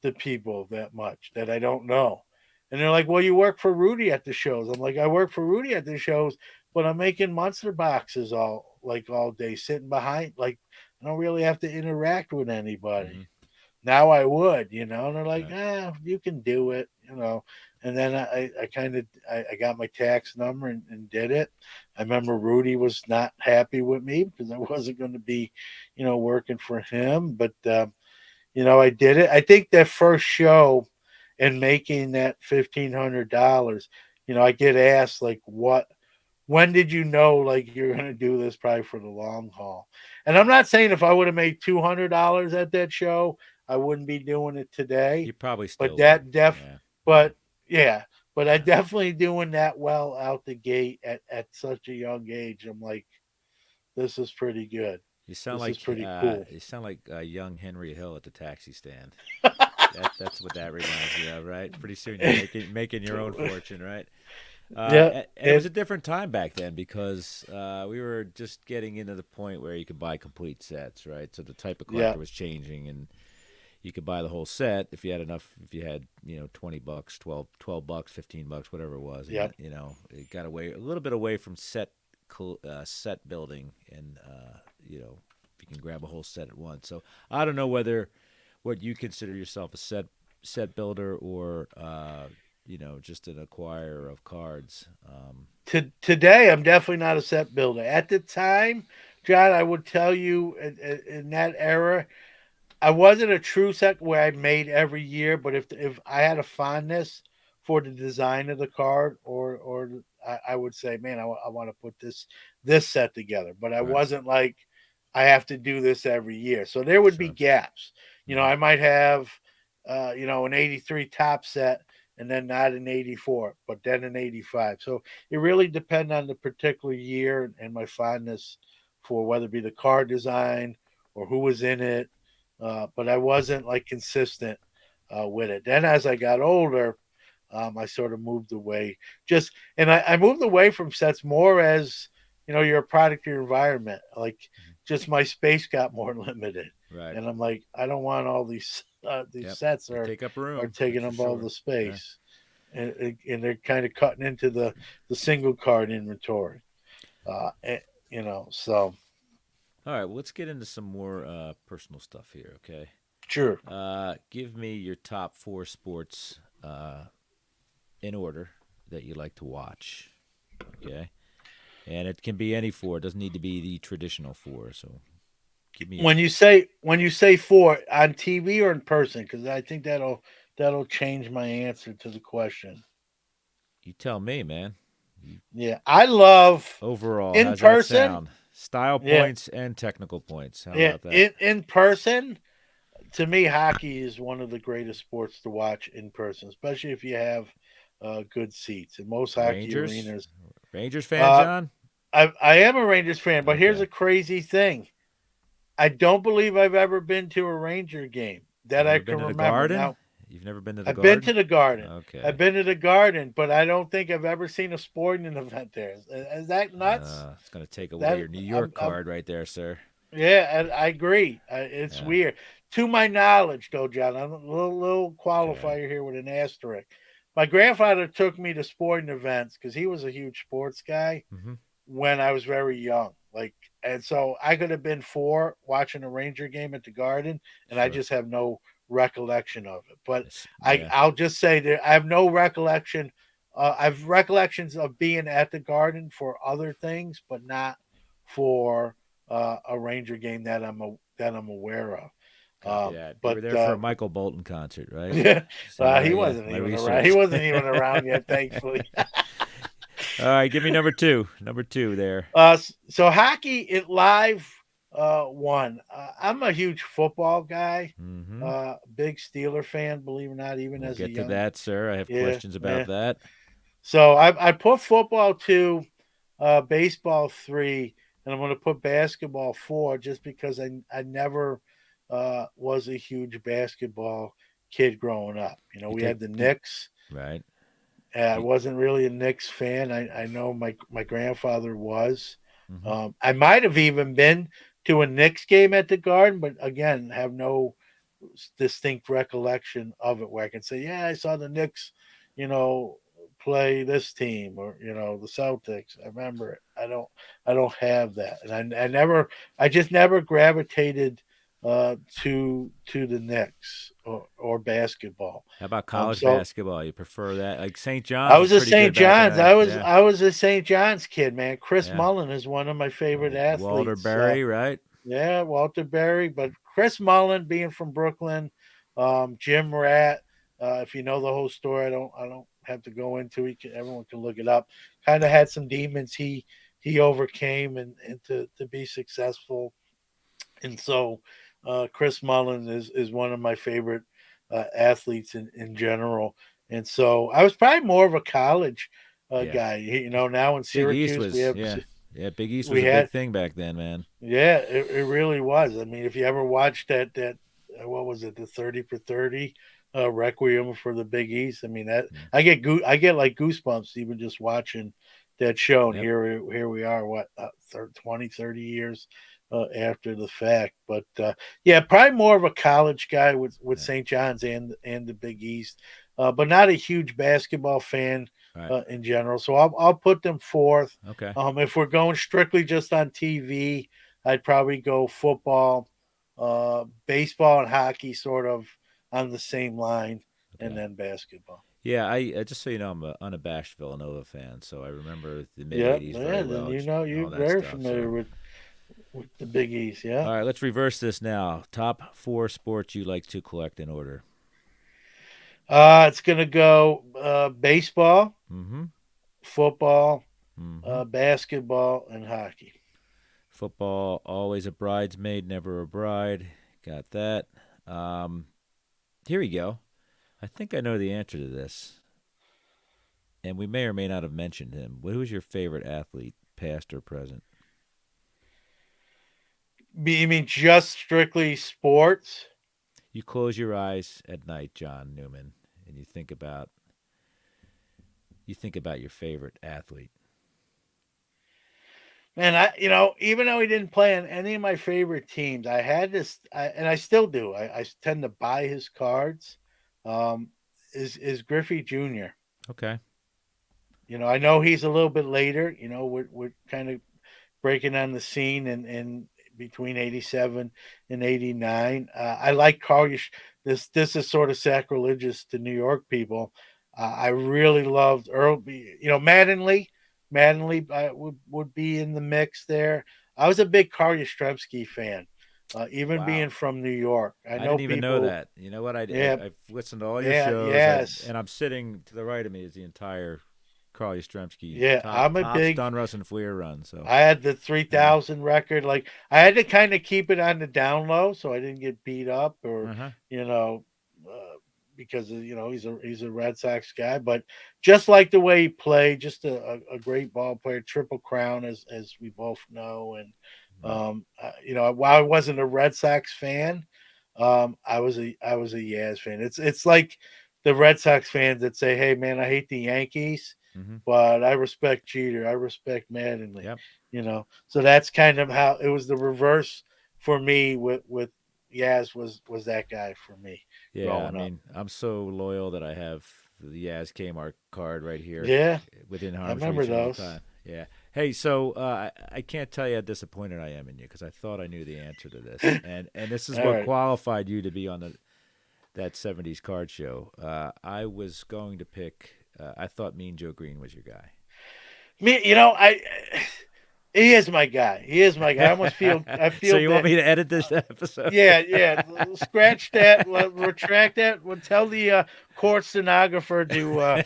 to people that much that I don't know." And they're like, "Well, you work for Rudy at the shows." I'm like, "I work for Rudy at the shows, but I'm making monster boxes all day, sitting behind. Like, I don't really have to interact with anybody." Mm-hmm. Now I would, and they're like, Right. you can do it. And then I kind of I got my tax number and did it. I remember Rudy was not happy with me because I wasn't going to be, working for him. But I did it. I think that first show and making that $1,500, I get asked like, when did you know like you're going to do this probably for the long haul? And I'm not saying if I would have made $200 at that show, I wouldn't be doing it today, You probably but still would. Yeah. Yeah. but yeah, but I Yeah. definitely doing that well out the gate at such a young age. I'm like, this is pretty good. This is pretty cool. You sound like young Henry Hill at the taxi stand. That's what that reminds me of, right? Pretty soon you're making your own fortune, right? Yeah, And it was and a different time back then because we were just getting into the point where you could buy complete sets, right? So the type of yeah, collector was changing, and you could buy the whole set if you had enough. If you had $20, 12 bucks, $15, whatever it was, and yeah. it got away a little bit away from set building, and you can grab a whole set at once. So I don't know whether what you consider yourself a set builder or just an acquirer of cards. Today, I'm definitely not a set builder. At the time, John, I would tell you in that era, I wasn't a true set where I made every year, but if I had a fondness for the design of the card, or I would say, man, I want to put this set together. But I Right. wasn't like I have to do this every year. So there would be Sure. gaps. Hmm. I might have an 83 top set and then not an 84, but then an 85. So it really depends on the particular year and my fondness for whether it be the card design or who was in it, but I wasn't like consistent with it. Then as I got older, I sort of moved away. I moved away from sets more as you're a product of your environment. Like just my space got more limited, Right. and I'm like, I don't want all these Yep. sets They take up are room. taking That's for up all sure. the Yeah. space, and they're kind of cutting into the single card inventory. And, so All right. Well, let's get into some more personal stuff here. Okay. sure. Give me your top four sports in order that you like to watch. Okay. And it can be any four. It doesn't need to be the traditional four. So give me your. When you say four on TV or in person, because I think that'll change my answer to the question. You tell me, man. You, Yeah, I love overall, in how's that person. sound? Style Yeah, points and technical points. How yeah, about that? in person. To me, hockey is one of the greatest sports to watch in person, especially if you have good seats. In most hockey Rangers? arenas, Rangers fan, uh, John? I am a Rangers fan, but here's Okay. a crazy thing: I don't believe I've ever been to a Ranger game You've that I never been can to the remember. Garden? Now, You've never been to the I've been to Garden? the Garden. I've Okay. been to the Garden, but I don't think I've ever seen a sporting event there. Is that nuts? It's going to take away That your New York I'm card right there, sir. Yeah, I agree. It's Yeah. weird. To my knowledge, though, John, I'm a little Okay. qualifier here with an asterisk. My grandfather took me to sporting events because he was a huge sports guy Mm-hmm. when I was very young. And so I could have been four watching a Ranger game at the Garden, and I Sure. just have no recollection of it. But Yeah. I'll just say that I have no recollection. I've recollections of being at the Garden for other things, but not for a Ranger game that I'm aware of. Copy that. You were But there for a Michael Bolton concert, right? yeah, See what he I wasn't my even around. He research. wasn't even around yet, thankfully. All right, give me number two. Number two there. So hockey it live one. I'm a huge football guy. Mm-hmm. Big Steeler fan, believe it or not, even We'll as a get to young. that, sir. I have Yeah, questions about yeah. that. So I put football two, baseball three, and I'm going to put basketball four just because I never was a huge basketball kid growing up. You We had take the you Knicks. right. I You, wasn't really a Knicks fan. I know my grandfather was. hmm I might have even been to a Knicks game at the Garden, but again, have no distinct recollection of it where I can say, yeah, I saw the Knicks, you know, play this team or the Celtics. I remember it. I don't have that, and I just never gravitated to the Knicks or basketball. how about college So basketball? You prefer that? Like St. I John's was was a pretty good St. back in John's. the yeah, I was a St. John's kid, man. Chris yeah. Mullen is one of my favorite Walter athletes. Berry, right? Yeah, Walter Berry, but Chris Mullen being from Brooklyn, Jim Rat. If you know the whole story, I don't have to go into it. Everyone can look it up. Kind of had some demons he overcame and to be successful. And so Chris Mullen is one of my favorite athletes in general. And so I was probably more of a college Yeah. guy. Now in Big East Syracuse was yeah. Yeah, Big East was we a big had thing back then, man. yeah, it really was. I mean, if you ever watched that what was it, the 30 for 30 Requiem for the Big East, I mean that Mm. I get like goosebumps even just watching that show. And Yep. here we are, what 20, 30 years after the fact. But yeah, probably more of a college guy with Yeah. St. John's and the Big East, but not a huge basketball fan All right. in general. So I'll put them fourth. Okay. If we're going strictly just on TV, I'd probably go football, baseball, and hockey, sort of on the same line, and Okay. then basketball. Yeah, I just so you know, I'm a unabashed Villanova fan, so I remember the mid Yeah, '80s very yeah. Then well, you're all that very stuff. familiar So, with the Big East. Yeah. all right, let's reverse this now. Top four sports you like to collect in order. It's gonna go baseball, Mm-hmm. football, Mm-hmm. basketball, and hockey. Football, always a bridesmaid, never a bride. Got that. Um, Here we go. I think I know the answer to this, and we may or may not have mentioned him. Who's your favorite athlete, past or present? You mean just strictly sports? You close your eyes at night, John Newman, and you think about your favorite athlete. And even though he didn't play on any of my favorite teams, I had this, and I still do. I tend to buy his cards. Um, is Griffey Jr. Okay. I know he's a little bit later. We're kind of breaking on the scene and between 87 and 89. I like Carl. This is sort of sacrilegious to New York people. I really loved Earl. Mattingly. Mattingly would be in the mix there. I was a big Carl Yastrzemski fan, even Wow. being from New York. I I know didn't even know people. that. You know what? Yeah, I've listened to all your yeah, shows, yes, and I'm sitting to the right of me is the entire Carl Yastrzemski yeah. top I'm a big stun rush and Fleer run. So I had the yeah. 3000 record. Like I had to kind of keep it on the down low so I didn't get beat up or Uh huh. you know uh, because he's a Red Sox guy, but just like the way he played, just a great ball player, triple crown as we both know. And Right. while I wasn't a Red Sox fan, I was a Yaz fan. It's like the Red Sox fans that say, "Hey man, I hate the Yankees." Mm-hmm. But I respect Jeter. I respect Mattingly. Yep. So that's kind of how it was. The reverse for me with Yaz was that guy for me Yeah. I growing up. mean, I'm so loyal that I have the Yaz Kmart card right here, Yeah, within I arm's remember reach at all those. time. Yeah. Hey, so I can't tell you how disappointed I am in you because I thought I knew the answer to this, and this is All what right, qualified you to be on that '70s card show. I was going to pick. I thought Mean Joe Green was your me. I he is my guy. He is my guy. I almost feel guy. I So feel you want bad. me to edit this episode? Yeah, yeah. Scratch that. Retract that. We'll tell the court stenographer to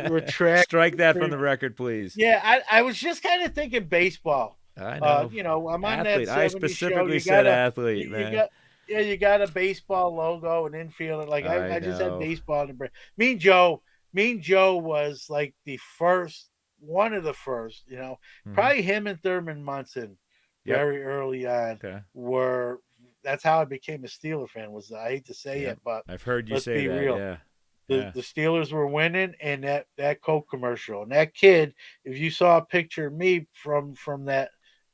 retract. Strike that from the record, please. Yeah, I was just kind of thinking baseball. I know. I'm on that Athlete. I 70s show. specifically You said got athlete, you man. got yeah, you got a baseball logo and infield. Like I I just had know. baseball in the brain. Mean Joe was like the first one of the first, Hmm. probably him and Thurman Munson Yep. very early on Okay. were that's how I became a Steeler fan was I hate to say Yep. it, but I've heard you let's say be that. real. Yeah. The Yeah. the Steelers were winning, and that Coke commercial, and that kid. If you saw a picture of me from that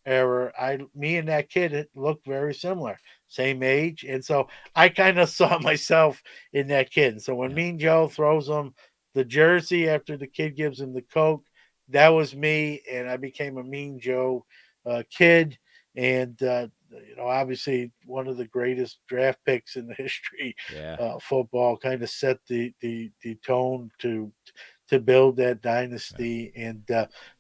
era, me and that kid it looked very similar, same age, and so I kind of saw myself in that kid. And so when Yeah. Mean Joe throws him the jersey after the kid gives him the Coke, that was me, and I became a Mean Joe kid. And obviously one of the greatest draft picks in the history Yeah. football, kind of set the tone to build that Yeah. dynasty, and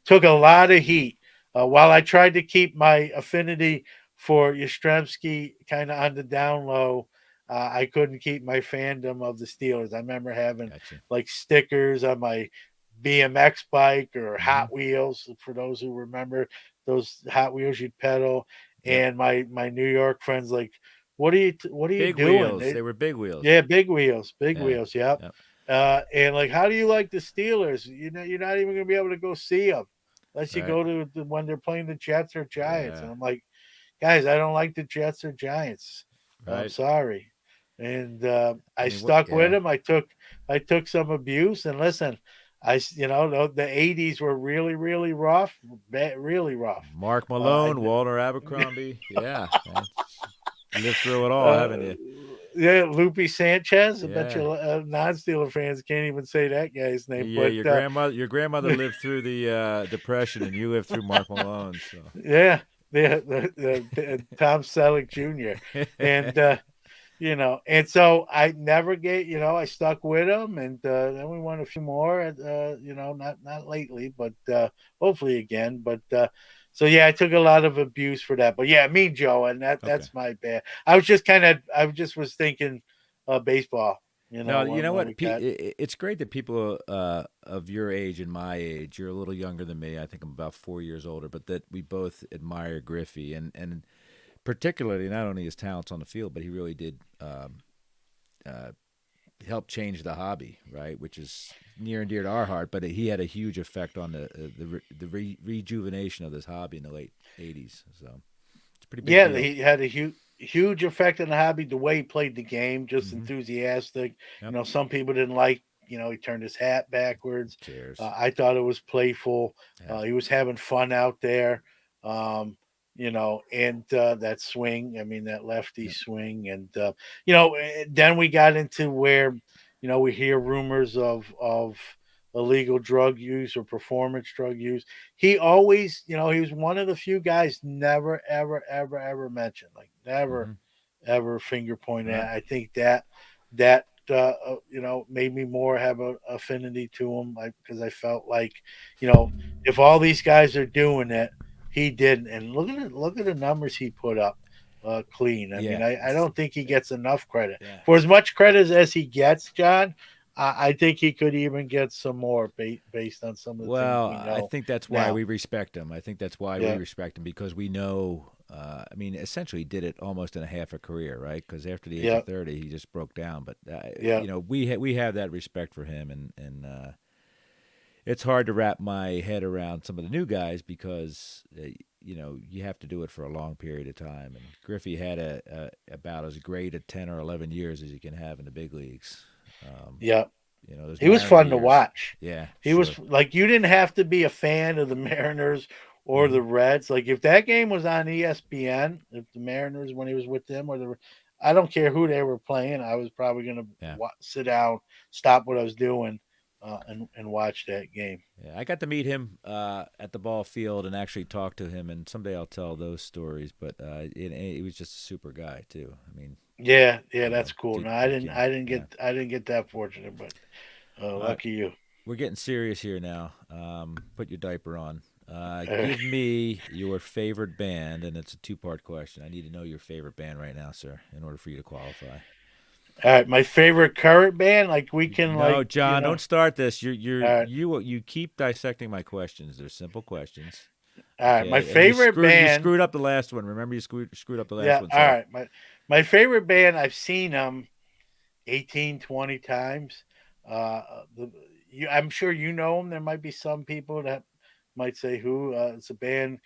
took a lot of heat. While I tried to keep my affinity for Yastrzemski kind of on the down low, I couldn't keep my fandom of the Steelers. I remember having Gotcha. like stickers on my BMX bike or Mm-hmm. Hot Wheels. For those who remember those Hot Wheels you'd pedal, Yep. and my New York friends like, what are you Big doing? wheels. They were big wheels. Yeah, big Yeah. wheels. Yep. Yep. And like, how do you like the Steelers? You're not even gonna be able to go see them unless you Right. go to when they're playing the Jets or Giants. Yeah. And I'm like, guys, I don't like the Jets or Giants. I'm Right. sorry. And I I mean, what? stuck with Yeah. them. I took some abuse. And listen, the '80s were really really rough, really rough. Mark I Malone, Walter Abercrombie. Yeah. That's, you lived through it all, Uh, haven't you? yeah, Lupe Sanchez. I bet Yeah. you non-Steeler fans can't even say that guy's name. Yeah. But Your grandmother lived through the depression, and you lived through Mark Malone. So. yeah, the Tom Selleck Jr. and and so I never get, I stuck with him, and then we won a few more. Not lately, but hopefully again. But so yeah, I took a lot of abuse for that. But yeah, Mean Joe, and Okay. that's my bad. I just was thinking baseball. No, you know When we what? got It's great that people of your age and my age, you're a little younger than me. I think I'm about 4 years older, but that we both admire Griffey and particularly not only his talents on the field, but he really did uh, help change the hobby, right? Which is near and dear to our heart. But he had a huge effect on the rejuvenation of this hobby in the late '80s. So it's a pretty big Yeah, deal. he had a huge effect on the hobby. The way he played the game, just Hmm. enthusiastic. Yep. Some people didn't like. He turned his hat backwards. Cares. I thought it was playful. Yeah. He was having fun out there. And that swing. I mean, that lefty Yep. swing, and then we got into where we hear rumors of illegal drug use or performance drug use. He always, he was one of the few guys never, ever, ever, ever mentioned, like never, Hmm. ever finger pointed Right. at. I think that made me more have a affinity to him, like because I felt like, you know, if all these guys are doing it, he didn't. And look at the numbers he put up, clean. I mean, Yeah. I don't think he gets enough credit Yeah. for as much credit as he gets, John. I think he could even get some more based on some of the things Well, we I know think that's why now. we respect him. I think that's why we Yeah, respect him because we know. I mean, essentially, he did it almost in a half a career, right? Because after the age yeah, of 30, he just broke down. But yeah, we have that respect for him, and it's hard to wrap my head around some of the new guys because you have to do it for a long period of time. And Griffey had about as great a 10 or 11 years as you can have in the big leagues. Um, yeah. those He was Mariner fun to years. watch. Yeah, He was sure. like, you didn't have to be a fan of the Mariners or Hmm. the Reds. Like if that game was on ESPN, if the Mariners when he was with them, I don't care who they were playing, I was probably gonna Yeah. sit down, stop what I was doing, and watch that game. Yeah, I got to meet him at the ball field and actually talk to him, and someday I'll tell those stories. But he was just a super guy too. I mean, Yeah, yeah, that's cool. No, I deep didn't, kid. I didn't Yeah. get, I didn't get that fortunate, but All right, lucky you. we're getting serious here now. Put your diaper on. All Give me your favorite band, and it's a two-part question. I need to know your favorite band right now, sir, in order for you to qualify. right, my favorite current band, like we can, No, like John, don't start this. all right, You keep dissecting my questions. They're simple questions. all right, my Okay, and favorite you band. screwed up the last one. Remember, you screwed up the last Yeah, one. all So right. My favorite band, I've seen them 18, 20 times. I'm sure you know them. There might be some people that might say who. It's a band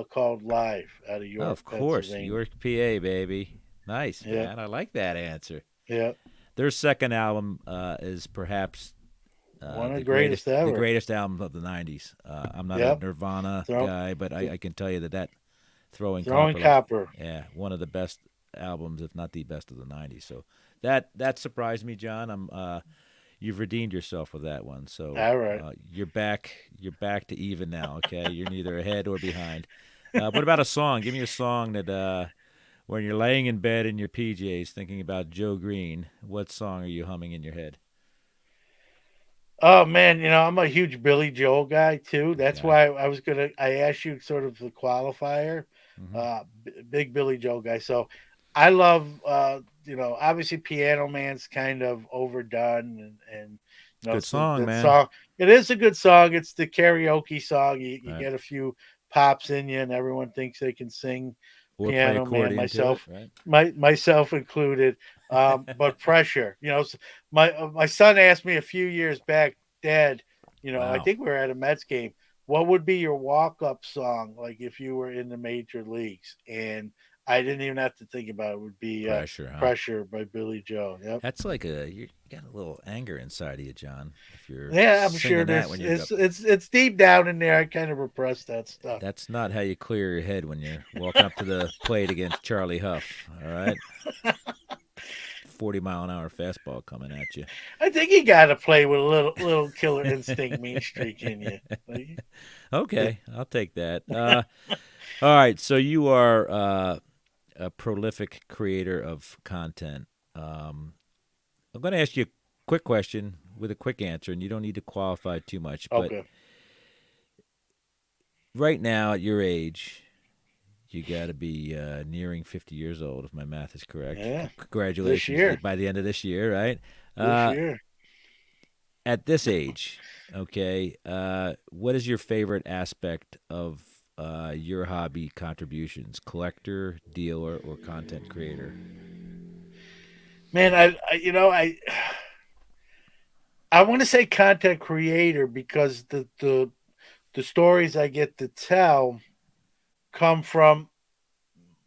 called Live out of York, of course, Pennsylvania. York, PA, baby. Nice, Yeah, man. I like that answer. yeah. Their second album is perhaps One of the the greatest ever. greatest album of the '90s. I'm not a Yep. Nirvana Throw, guy, but I can tell you that Throwing throwing Copper, like, copper. yeah, one of the best albums, if not the best of the '90s. So that surprised me, John. You've redeemed yourself with that one. So All right. you're back. You're back to even now. Okay, you're neither ahead or behind. What about a song? Give me a song that when you're laying in bed in your PJs thinking about Joe Green. What song are you humming in your head? Oh man, I'm a huge Billy Joel guy too. That's Okay. why I asked you sort of the qualifier. Hmm. Big Billy Joel guy. So I love obviously Piano Man's kind of overdone and Good it's the song, that man. song. It is a good song. It's the karaoke song. You Right. get a few pops in you and everyone thinks they can sing Or play Piano Man, accordion to it, myself right? myself included. But pressure, my son asked me a few years back, Dad, I Wow. think we were at a Mets game. What would be your walk up song, like if you were in the major leagues? And I didn't even have to think about it. It would be Pressure, huh? Pressure by Billy Joel. Yep. That's like you got a little anger inside of you, John. If you're Yeah, I'm sure singing that there's when you're up, it's deep down in there. I kind of repress that stuff. that's not how you clear your head when you're walking up to the plate against Charlie Huff. All right, 40-mile-an-hour fastball coming at you. I think you got to play with a little killer instinct, mean streak in you. Like, Okay, I'll take that. All right, so you are a prolific creator of content. Um, I'm going to ask you a quick question with a quick answer, and you don't need to qualify too much. But okay. right now, at your age, you got to be nearing 50 years old, if my math is correct. Yeah. This Congratulations year. by the end of this year, right? This Uh, year. at this age, okay, what is your favorite aspect of your hobby contributions? Collector, dealer, or content creator? Man, I want to say content creator because the stories I get to tell come from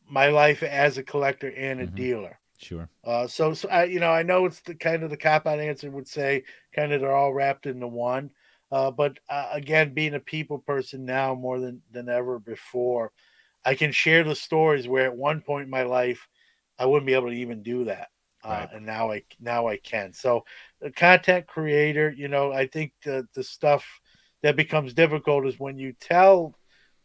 my life as a collector and a Mm-hmm. dealer. Sure. So I know it's the kind of the cop out answer would say kind of they're all wrapped into one. But again, being a people person now more than ever before, I can share the stories where at one point in my life I wouldn't be able to even do that, Right. and now I can. So, the content creator, I think the stuff that becomes difficult is when you tell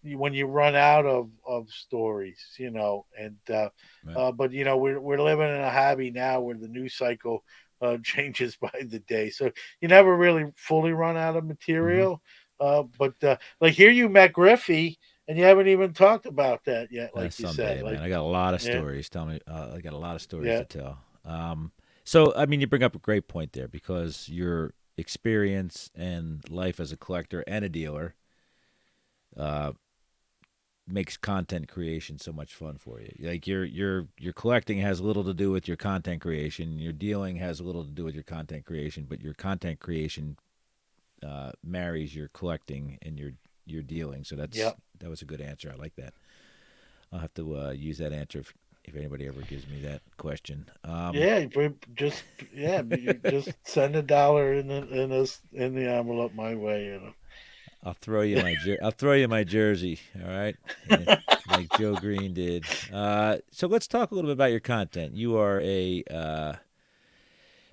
when you run out of stories, and Right. but we're living in a hobby now where the news cycle changes by the day, so you never really fully run out of Mm-hmm. material. But like here you met Griffey, and you haven't even talked about that yet, like you said. Someday, man. Like, I got a lot of yeah, stories. Tell me, I got a lot of stories yeah, to tell. So, I mean, you bring up a great point there because your experience and life as a collector and a dealer uh, makes content creation so much fun for you. Like your collecting has little to do with your content creation. Your dealing has little to do with your content creation, but your content creation marries your collecting and your dealing. So yeah, that was a good answer. I like that. I'll have to use that answer if anybody ever gives me that question. yeah. Just yeah, just send $1 in the envelope my way. I'll throw you my jersey. All right, yeah, like Joe Green did. So let's talk a little bit about your content. You are a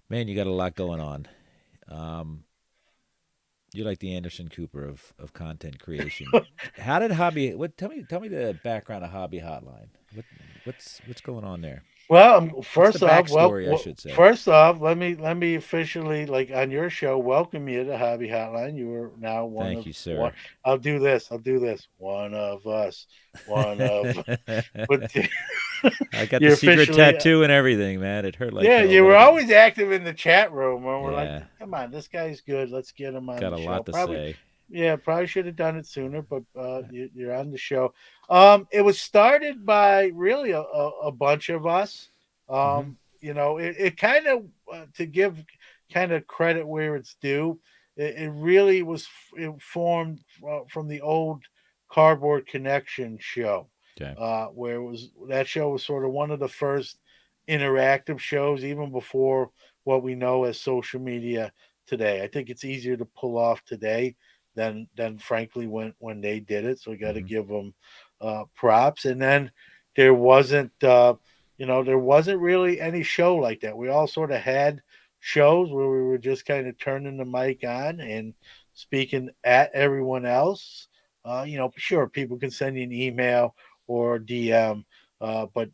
man. You got a lot going on. Um, you're like the Anderson Cooper of content creation. How did hobby? What? Tell me the background of Hobby Hotline. What's going on there? Well, What's the first off, backstory? I should say. first off, let me officially, like on your show, welcome you to Hobby Hotline. You are now one Thank of you, one. sir. I'll do this. I'll do this. One of us. One of. But I got the you're secret officially, tattoo and everything, man. It hurt like yeah. hell, You but were I got always active in the chat room, and we're like, yeah, come on, this guy's good. Let's get him on got the a show. lot to Probably, say. yeah, probably should have done it sooner, but you're on the show. It was started by really a bunch of us. Mm-hmm. It kind of to give kind of credit where it's due. It really was it formed from the old Cardboard Connection show, Okay. where it was that show was sort of one of the first interactive shows, even before what we know as social media today. I think it's easier to pull off today than frankly when they did it. So we got to Hmm. give them props. And then there wasn't there wasn't really any show like that. We all sort of had shows where we were just kind of turning the mic on and speaking at everyone else. Sure, people can send you an email or DM, but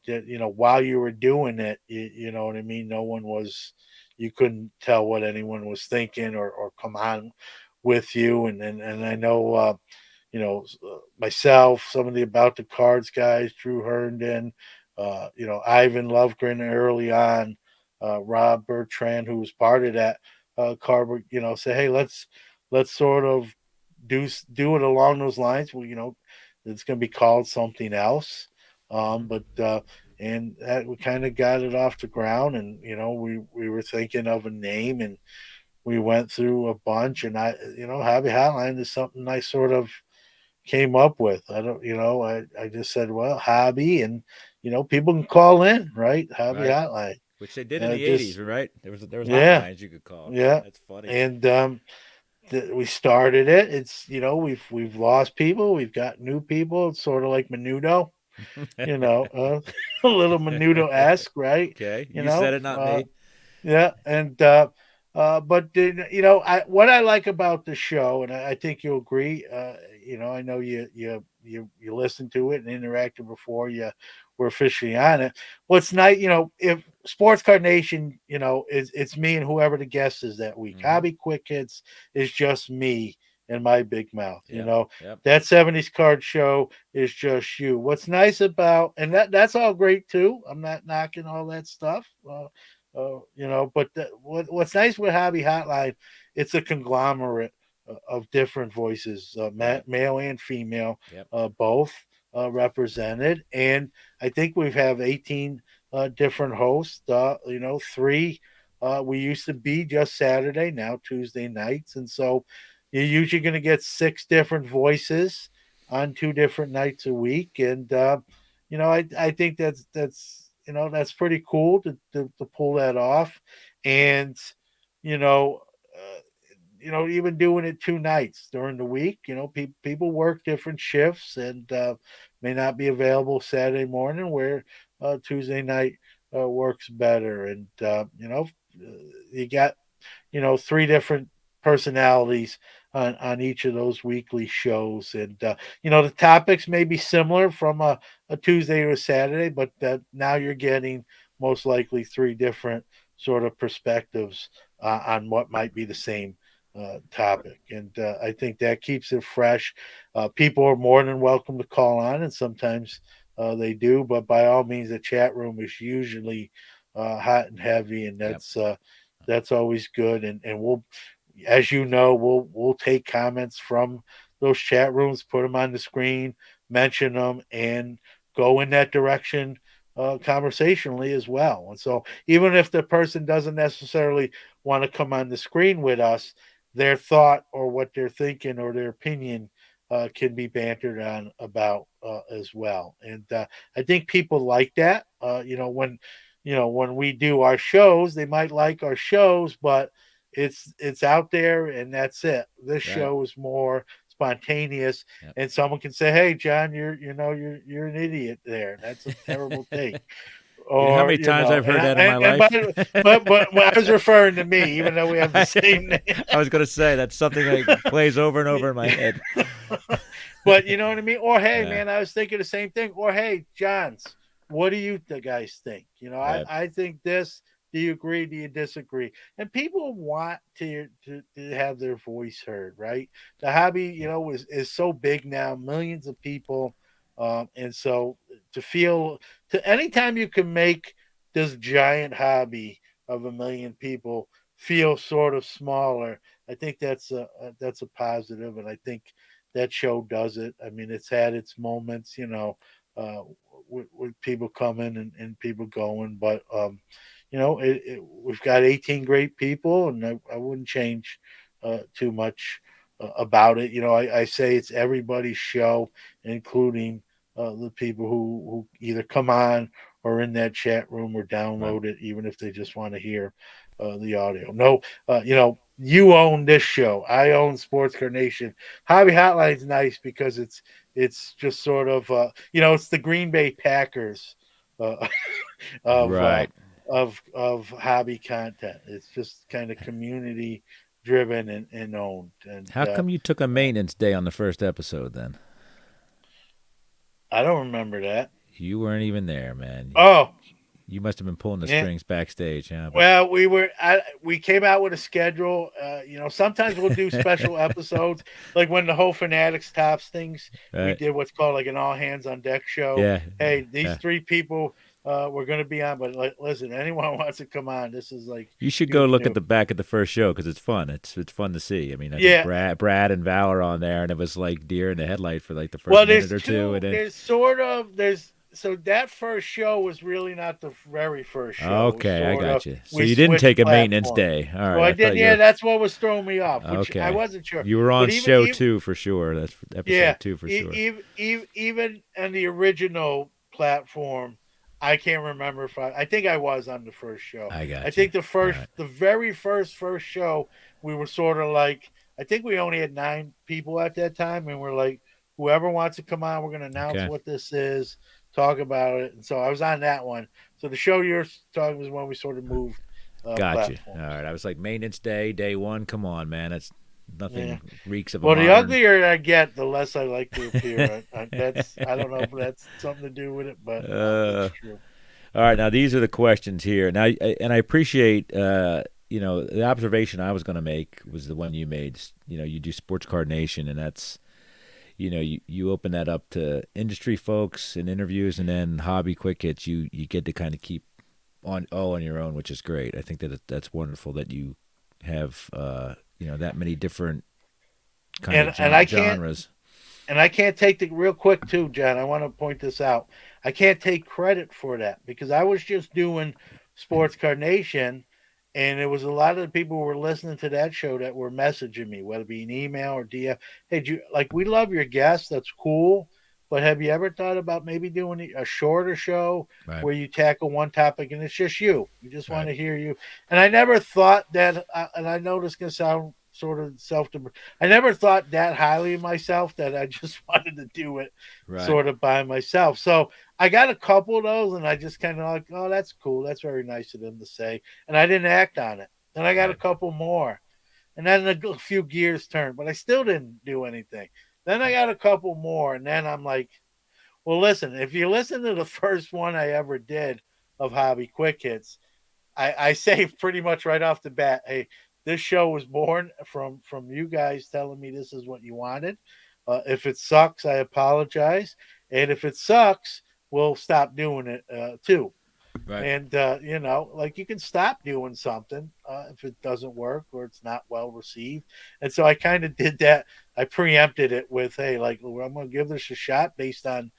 while you were doing it, you know what I mean. No one was, you couldn't tell what anyone was thinking or come on with you. And I know, myself, some of the About the Cards guys, Drew Herndon, Ivan Lovegren early on, Rob Bertrand, who was part of that card, say, hey, let's sort of do it along those lines. Well, it's going to be called something else. Hmm. But and that, we kind of got it off the ground, and we were thinking of a name, and we went through a bunch, and Hobby Hotline is something I sort of came up with. I don't, I just said, well, hobby, and people can call in, right? Hobby Right. Hotline. Which they did in the '80s, Just right? There was yeah, hotlines you could call. yeah, That's funny. and we started it. It's we've lost people, we've got new people. It's sort of like Menudo, a little Menudo esque, right? Okay, You you said know, it, not me. yeah, and but then, I what I like about the show, and I think you'll agree. I know you listened to it and interacted before you were officially on it. What's nice, if Sports Card Nation, it's me and whoever the guest is that week. Hmm. Hobby Quick Hits is just me and my big mouth. Yep. Yep. That '70s card show is just you. What's nice about, and that's all great too. I'm not knocking all that stuff. But what's nice with Hobby Hotline, it's a conglomerate of different voices, Right. male and female, Yep. both represented. And I think we have 18 different hosts. Three. We used to be just Saturday, now Tuesday nights. And so you're usually going to get six different voices on two different nights a week. And, I think that's pretty cool to pull that off. And, you know, uh, even doing it two nights during the week, people work different shifts and may not be available Saturday morning, where Tuesday night works better. And, you got three different personalities on each of those weekly shows. And, the topics may be similar from a Tuesday to a Saturday, but that now you're getting most likely three different sort of perspectives on what might be the same topic. And I think that keeps it fresh. People are more than welcome to call on, and sometimes they do, but by all means, the chat room is usually hot and heavy, and Yep. that's always good. And we'll, as you know, we'll take comments from those chat rooms, put them on the screen, mention them, and go in that direction conversationally as well. And so even if the person doesn't necessarily want to come on the screen with us, their thought or what they're thinking or their opinion can be bantered on about as well. And I think people like that. When we do our shows, they might like our shows, but it's out there and that's it. This Right. show is more spontaneous, Yep. and someone can say, "Hey, John, you're an idiot there. That's a terrible take." You know how Or many times I've and heard I, that in my and life? but I was referring to me, even though we have the same name. I was going to say that's something that plays over and over in my head. But you know what I mean? Or hey, Yeah. man, I was thinking the same thing. Or hey, Johns, what do you the guys think? Right. I think this. Do you agree? Do you disagree? And people want to have their voice heard, right? The hobby, Yep. is so big now, millions of people, and so to feel to anytime you can make this giant hobby of a million people feel sort of smaller, I think that's a positive, and I think that show does it. I mean, it's had its moments, uh, with people coming and people going, but we've got 18 great people, and I wouldn't change too much about it. I say it's everybody's show, including the people who either come on or in that chat room or Right. download it, even if they just want to hear the audio. No, you own this show. I own Sports Car Nation. Hobby Hotline's nice because it's just sort of it's the Green Bay Packers uh, of Right. hobby content. It's just kind of community driven and owned. And How come you took a maintenance day on the first episode then? I don't remember that. You weren't even there, man. Oh, You must have been pulling the yeah. strings backstage, huh? But Well, we came out with a schedule. Sometimes we'll do special episodes, like when the whole Fanatics Tops things. We right. did what's called like an all hands on deck show. Yeah. Hey, these Yeah. three people were going to be on, but like, listen, anyone wants to come on. This is like You should you go can look at do. the back of the first show because it's fun. It's fun to see. I mean, I think Yeah. Brad and Val are on there, and it was like deer in the headlight for like the first Well, minute there's or two, two. and then There's sort of there's so that first show was really not the very first show. It was okay, I sort of got you. So we you didn't switched take a maintenance platforms. day. All So right, I I did. thought you Yeah, were that's what was throwing me off, which I okay. wasn't sure. You were But on even show even two for sure. That's yeah, episode two for sure. even on the original platform, I can't remember if I think I was on the first show. I I got you. think All right. the very first show, we were sort of like, I think we only had 9 people at that time, and we're like, whoever wants to come on, we're going to announce Okay. what this is, talk about it, and so I was on that one. So the show you're talking was when we sort of moved Got you. All platforms. right. I was like maintenance day, day one. Come on, man. That's Yeah. nothing reeks of a Well, the modern. uglier I get, the less I like to appear. I don't know if that's something to do with it, but it's uh, true. all right. Now these are the questions here. Now, and I appreciate the observation I was going to make was the one you made. You do Sports Card Nation, and that's you open that up to industry folks and interviews, and then hobby quick hits. You get to kind of keep on all on your own, which is great. I think that's wonderful that you have that many different kind of And I can't genres. take the real quick too, John. I want to point this out. I can't take credit for that because I was just doing Sports Card Nation, and it was a lot of the people who were listening to that show that were messaging me, whether it be an email or DM. Hey, we love your guests. That's cool. But have you ever thought about maybe doing a shorter show Right. where you tackle one topic and it's just you? We just want Right. to hear you. And I never thought that, and I know this can sound sort of self. I never thought that highly of myself that I just wanted to do it Right. sort of by myself. So I got a couple of those, and I just kind of like, oh, that's cool. That's very nice of them to say, and I didn't act on it. Then I got a Right. couple more, and then a few gears turned, but I still didn't do anything. Then I got a couple more, and then I'm like, well, listen, if you listen to the first one I ever did of Hobby Quick Hits, I say pretty much right off the bat, hey, this show was born from you guys telling me this is what you wanted. If it sucks, I apologize, and if it sucks, we'll stop doing it too. Right. And like you can stop doing something if it doesn't work or it's not well received. And so I kind of did that. I preempted it with, hey, like well, I'm going to give this a shot based on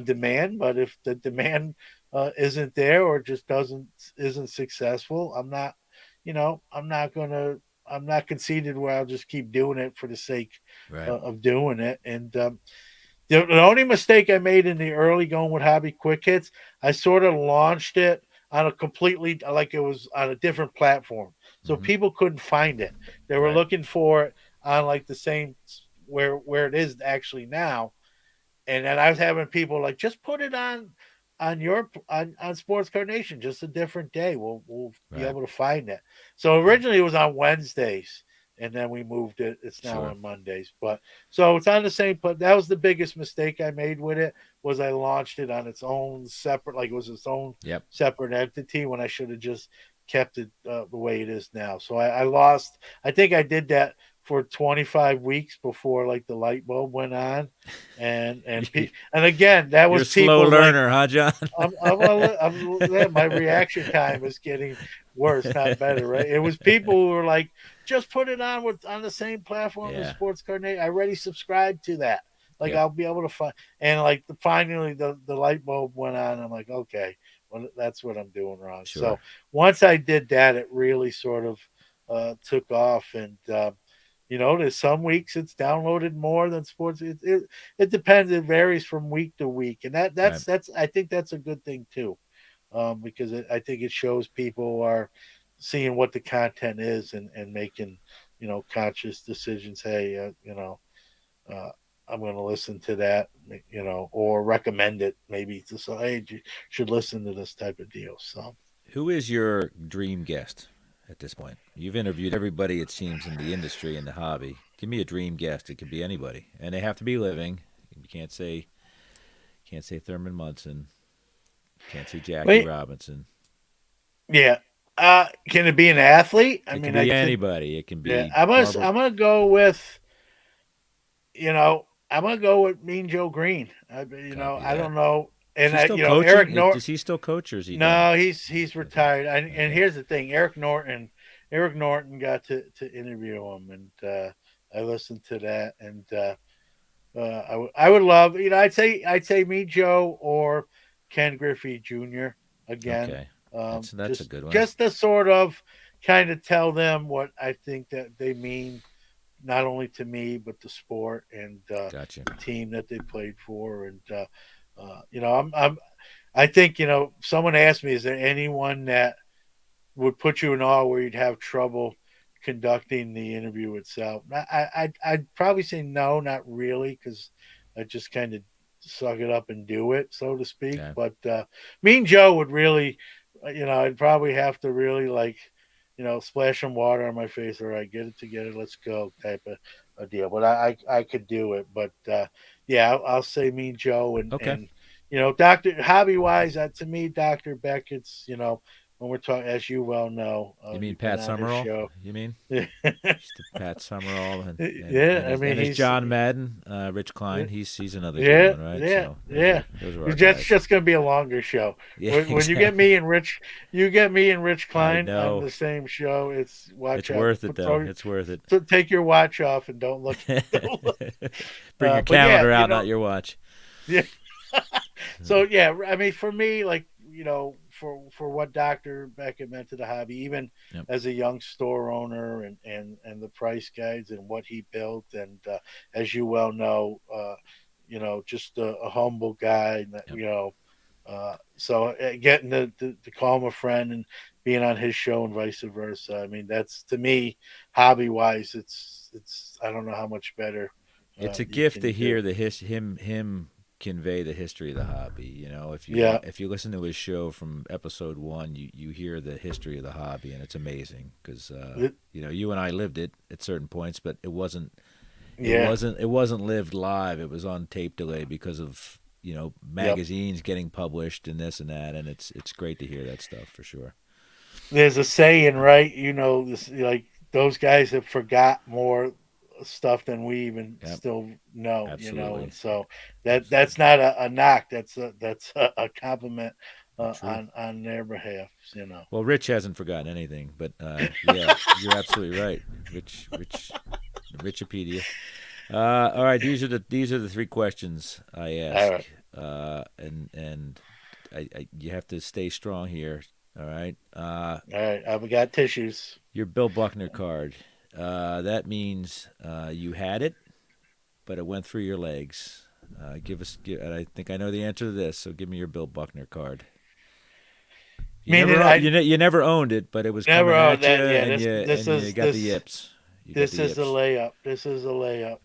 demand. But if the demand isn't there or just doesn't isn't successful, I'm not conceited where I'll just keep doing it for the sake Right. of doing it. And the only mistake I made in the early going with Hobby Quick Hits, I sort of launched it on a completely like it was on a different platform, so Mm-hmm. people couldn't find it. They were Right. looking for it on like the same where it is actually now, and then I was having people like just put it on Sports Card Nation, just a different day. We'll be Right. able to find it. So Right. originally it was on Wednesdays, and then we moved it. It's now Sure. on Mondays. But so it's on the same. But that was the biggest mistake I made with it was I launched it on its own separate, like it was its own Yep. separate entity when I should have just kept it the way it is now. So I lost. I think I did that for 25 weeks before like the light bulb went on and again that You're a was slow people like learner, huh, John? my reaction time is getting worse, not better, right? It was people who were like, just put it on the same platform as Yeah. Sports Card Nation. I already subscribed to that. Like Yep. I'll be able to find and like finally the light bulb went on. I'm like, okay, well that's what I'm doing wrong. Sure. So once I did that, it really sort of took off and there's some weeks it's downloaded more than sports. It depends. It varies from week to week, and that's I think that's a good thing too, because I think it shows people are seeing what the content is and making conscious decisions. Hey, uh, I'm going to listen to that, or recommend it maybe to say, hey, you should listen to this type of deal. So, Who is your dream guest at this point? You've interviewed everybody, it seems, in the industry and the hobby. Give me a dream guest. It could be anybody, and they have to be living. You can't say Thurman Munson. Can't say Jackie wait, Robinson. yeah. Can it be an athlete? I It can mean, I be think, anybody. It can yeah. be I'm gonna Barbara. I'm gonna go with I'm gonna go with Mean Joe Green. Copy I that. don't know, Is and he still Eric coaching? Norton. Does he still coach, or is he done? No, he's Okay. retired. And Okay. here's the thing, Eric Norton got to interview him, and I listened to that, and I would love, I'd say me, Joe, or Ken Griffey Jr. again, Okay. That's a just good one. just to sort of kind of tell them what I think that they mean, not only to me but the sport and Gotcha. the team that they played for, and I think someone asked me, is there anyone that would put you in awe where you'd have trouble conducting the interview itself? I'd probably say no, not really, because I just kind of suck it up and do it, so to speak. Okay. But Mean Joe would really, I'd probably have to really like, splash some water on my face. All right, get it together, let's go, type of a deal. But I could do it. But yeah, I'll say Mean Joe, Okay. and Doctor hobby wise, to me, Doctor Beckett's, when we're talking, as you well know, You mean you've been Pat on his Summerall? show. You mean Yeah, just Pat Summerall yeah. I mean, and his he's John Madden, Rich Klein. He's another good yeah, one, right? yeah, So yeah. those are our That's guys. just going to be a longer show. Yeah, When exactly. You get me and Rich I Klein on know. the same show. It's It's watch out. worth it though. It's worth it. Take your watch off and don't look. Don't look. Bring your But yeah, calendar out, not your watch. yeah. So yeah, I mean, for me, like for what Doctor Beckett meant to the hobby, even Yep. as a young store owner, and the price guides and what he built, and as you well know, just a humble guy, Yep. so getting to call him a friend and being on his show and vice versa. I mean, that's, to me, hobby wise, it's I don't know how much better It's a you gift to can do. hear him convey the history of the hobby. Yeah. If you listen to his show from episode one, you hear the history of the hobby, and it's amazing because you and I lived it at certain points, but Yeah. it wasn't lived live. It was on tape delay because of Yep. magazines getting published and this and that, and it's great to hear that stuff for sure. There's a saying, right? This, like, those guys have forgot more stuff than we even Yep, still know. And absolutely, so absolutely that's not a knock. That's a compliment true. on their behalf. Well, Rich hasn't forgotten anything, but yeah, you're absolutely right. Richipedia. All right, these are the three questions I All ask, right, and you have to stay strong here. All right. all right. I've got tissues. Your Bill Buckner card. That means you had it, but it went through your legs. And I think I know the answer to this. So give me your Bill Buckner card. Meaning I You never owned it, but it was never coming owned at you, that. Yeah, and you got the yips. You got the this is a yips. layup. This is a layup.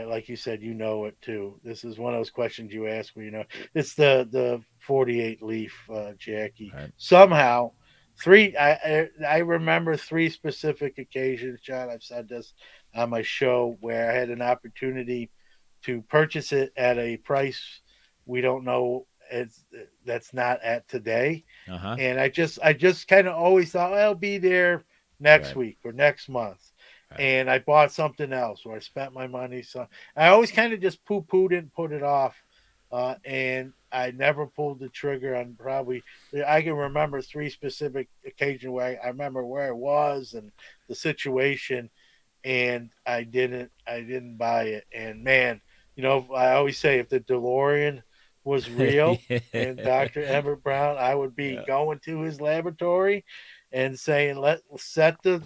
Like you said, you know it too. This is one of those questions you ask where it's the 48 leaf, Jackie. All right. Somehow, three. I remember three specific occasions, John. I've said this on my show where I had an opportunity to purchase it at a price we don't know. It's That's not at today, Uh huh. and I just kind of always thought, well, I'll be there next Right. week or next month, Right. and I bought something else or I spent my money. So I always kind of just poo-pooed it and put it off, and I never pulled the trigger on, probably, I can remember three specific occasions where I remember where it was and the situation, and I didn't buy it. And man, I always say, if the DeLorean was real and Dr. Emmett Brown, I would be Yeah. going to his laboratory and saying, let set the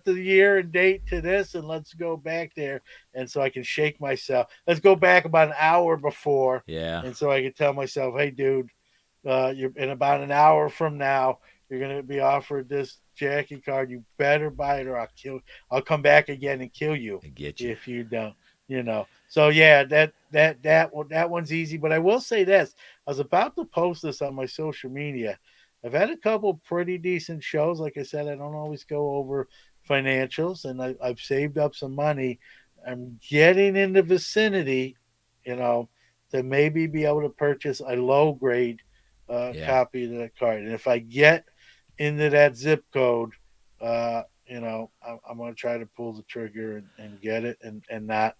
year and date to this, and let's go back there, and so I can shake myself. Let's go back about an hour before, Yeah. and so I can tell myself, hey dude, you're in about an hour from now, you're going to be offered this Jackie card, you better buy it or I'll come back again and kill you I get you. if you don't. So yeah, that one's easy. But I will say this: I was about to post this on my social media. I've had a couple pretty decent shows. Like I said, I don't always go over financials, and I've saved up some money. I'm getting in the vicinity, you know, to maybe be able to purchase a low grade Yeah. copy of that card. And if I get into that zip code, I'm going to try to pull the trigger and get it and not,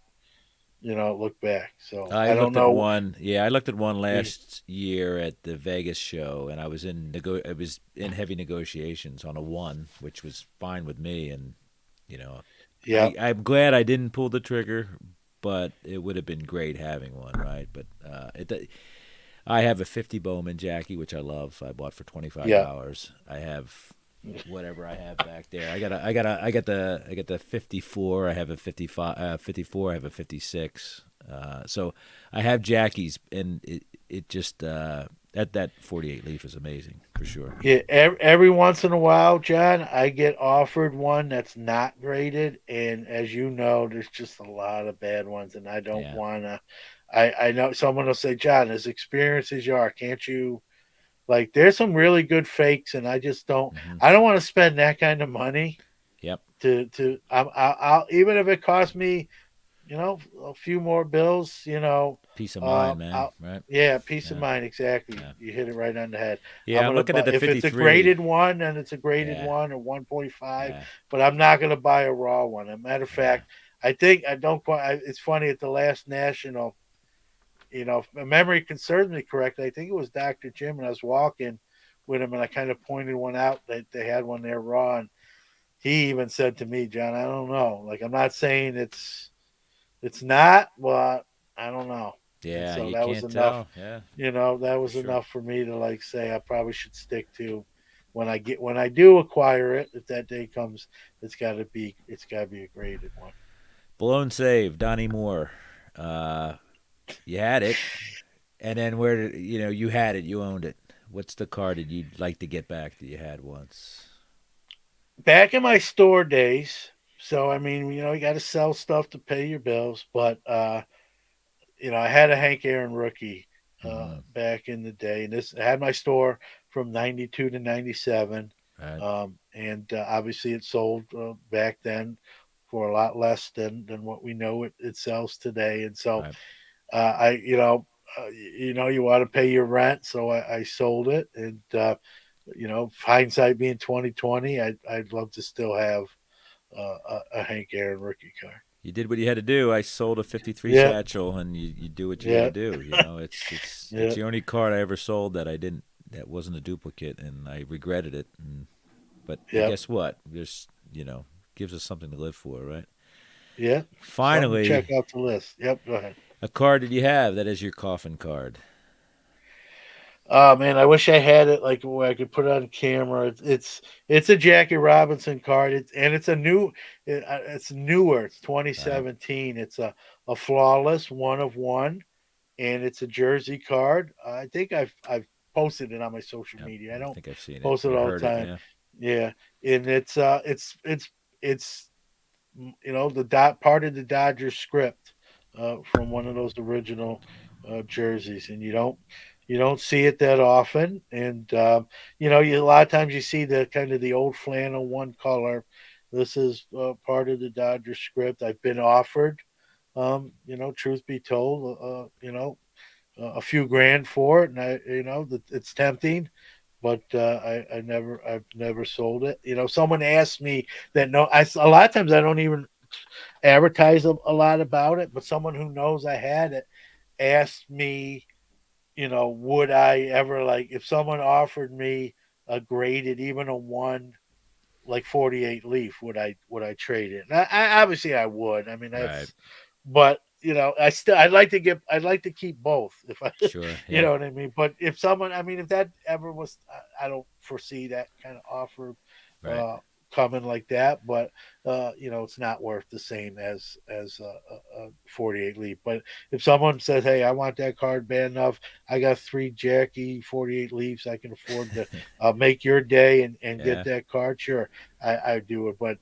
look back. So I I don't looked at know. one. Yeah, I looked at one Yeah, last year at the Vegas show, and I was in heavy negotiations on a one, which was fine with me. And you know, yeah, I'm glad I didn't pull the trigger, but it would have been great having one, right? But I have a 50 Bowman Jackie, which I love. I bought for yeah, $25. I have whatever I have back there. I got the 54. I have a 55, 54. I have a 56. So I have Jackies, and it just that 48 leaf is amazing for sure. yeah. Every once in a while, John, I get offered one that's not graded, and as you know, there's just a lot of bad ones, and I don't Yeah. want to. I know someone will say, John, as experienced as you are, can't you? Like, there's some really good fakes, and I just don't. Hmm. I don't want to spend that kind of money Yep. to. I'll even if it costs me, a few more bills. Peace of mind, man. I'll Right. yeah, peace of Yeah. mind. Exactly. Yeah. You hit it right on the head. I'm Yeah. I'm gonna looking at buy the if it's a 53. graded one, then it's a graded Yeah. one or 1.5. Yeah. But I'm not gonna buy a raw one. As a matter of Yeah. fact, I think I don't quite. It's funny at the last national. If my memory can serve me correctly, I think it was Dr. Jim, and I was walking with him, and I kind of pointed one out that they had one there raw, and he even said to me, John, I don't know. Like, I'm not saying it's not, but I don't know. And Yeah. so You that was can't enough. tell. Yeah. That For was sure. enough for me to like say I probably should stick to when I do acquire it. If that day comes, it's got to be a graded one. Blown save. Donnie Moore. Uh, you had it, and then where did you had it? You owned it. What's the card that you'd like to get back that you had once? Back in my store days, so I mean, you got to sell stuff to pay your bills, but I had a Hank Aaron rookie Mm-hmm. back in the day, and I had my store from '92 to '97, Right. and obviously it sold back then for a lot less than what we know it sells today, and so Right. you want to pay your rent, so I sold it, and hindsight being 2020, I'd love to still have a Hank Aaron rookie car. You did what you had to do. I sold a 53 Yeah, satchel, and you do what you got to yeah, do. It's yeah, the only card I ever sold that wasn't a duplicate, and I regretted it. But yeah, guess what? There's gives us something to live for, right? yeah. Something to check Finally, out the list. Yep, go ahead. a card that you have that is your coffin card. Oh man, I wish I had it like where I could put it on camera. It's a Jackie Robinson card. It's newer. It's Right. 2017. It's a flawless one of one, and it's a jersey card. I think I've posted it on my social Yep. media. I I don't think I've seen it post it or all the heard it. time. Yeah. Yeah, and it's the dot part of the Dodgers script from one of those original jerseys, and you don't see it that often. And a lot of times you see the kind of the old flannel one color. This is part of the Dodgers script. I've been offered, truth be told, a few grand for it, and it's tempting, but I've never sold it. Someone asked me that. No, a lot of times I don't even advertise a lot about it, but someone who knows I had it asked me, would I ever, like, if someone offered me a graded, even a one, like 48 leaf, would I trade it? And I obviously I would. I mean, Right. but I'd like to keep both if I, Sure. you Yeah. know what I mean. But if someone, I mean, if that ever was, I don't foresee that kind of offer Right. uh, coming like that, but it's not worth the same as a 48 leaf. But if someone says, "Hey, I want that card bad enough, I got three Jackie 48 leaves, I can afford to make your day and get Yeah, that card," sure, I do it. But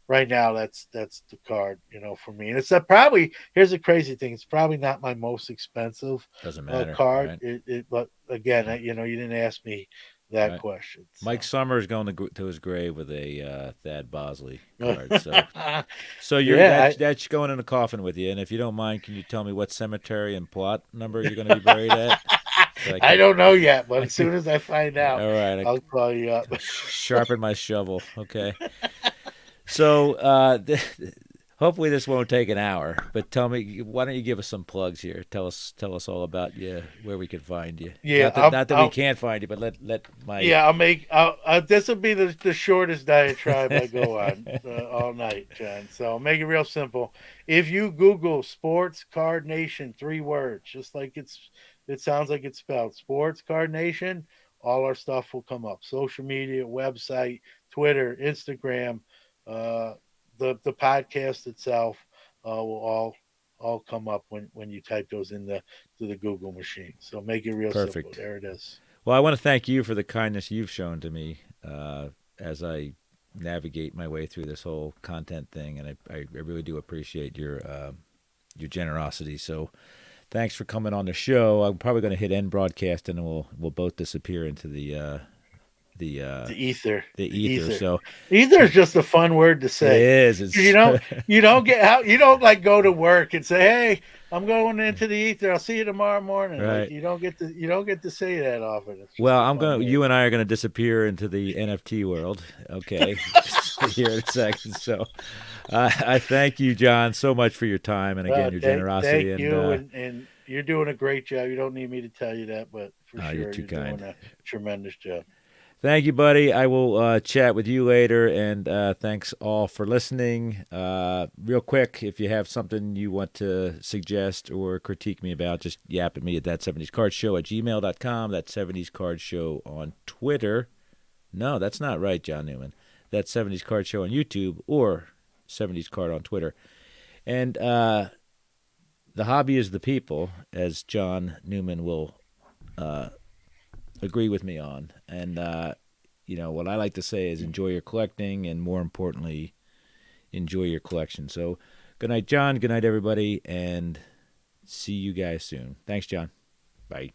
right now, that's the card, for me. And it's probably here's the crazy thing: it's probably not my most expensive doesn't matter, card. right? But again, Yeah, you didn't ask me that right. question, Mike so. Summers going to his grave with a Thad Bosley card. So you're Yeah, that's going in a coffin with you. And if you don't mind, can you tell me what cemetery and plot number you're going to be buried at, so I I can don't know yet, but as soon as I find out, all right, I'll call you up. sharpen my shovel. Okay. So hopefully this won't take an hour. But tell me, why don't you give us some plugs here? Tell us all about you, where we can find you. Yeah, Not that we can't find you, but let my this will be the shortest diatribe I go on all night, John. So I'll make it real simple. If you Google Sports Card Nation, 3 words, just like it sounds like it's spelled, Sports Card Nation, all our stuff will come up. Social media, website, Twitter, Instagram, uh, the podcast itself will all come up when you type those to the Google machine. So make it real simple. perfect. There it is. Well, I want to thank you for the kindness you've shown to me as I navigate my way through this whole content thing, and I really do appreciate your generosity. So thanks for coming on the show. I'm probably going to hit end broadcast, and then we'll both disappear into the uh, The ether. the The ether. ether. So Ether is just a fun word to it say. is. 'Cause It's you don't get out. You don't like go to work and say, "Hey, I'm going into the ether. I'll see you tomorrow morning." Like right. you don't get to say that often. It's Well, just a fun word. You and I are gonna disappear into the NFT world. Okay, here in a second. So, I thank you, John, so much for your time and again your Thank generosity. And you, and you're doing a great job. You don't need me to tell you that, but for you're sure, too you're kind. doing a tremendous job. Thank you, buddy. I will chat with you later. And thanks all for listening. Real quick, if you have something you want to suggest or critique me about, just yap at me at that70scardshow at gmail.com. That 70s Card Show on Twitter. No, that's not right, John Newman. That's 70s Card Show on YouTube or 70s Card on Twitter. And the hobby is the people, as John Newman will uh, agree with me on. And, what I like to say is enjoy your collecting and, more importantly, enjoy your collection. So, good night, John. Good night, everybody. And see you guys soon. Thanks, John. Bye.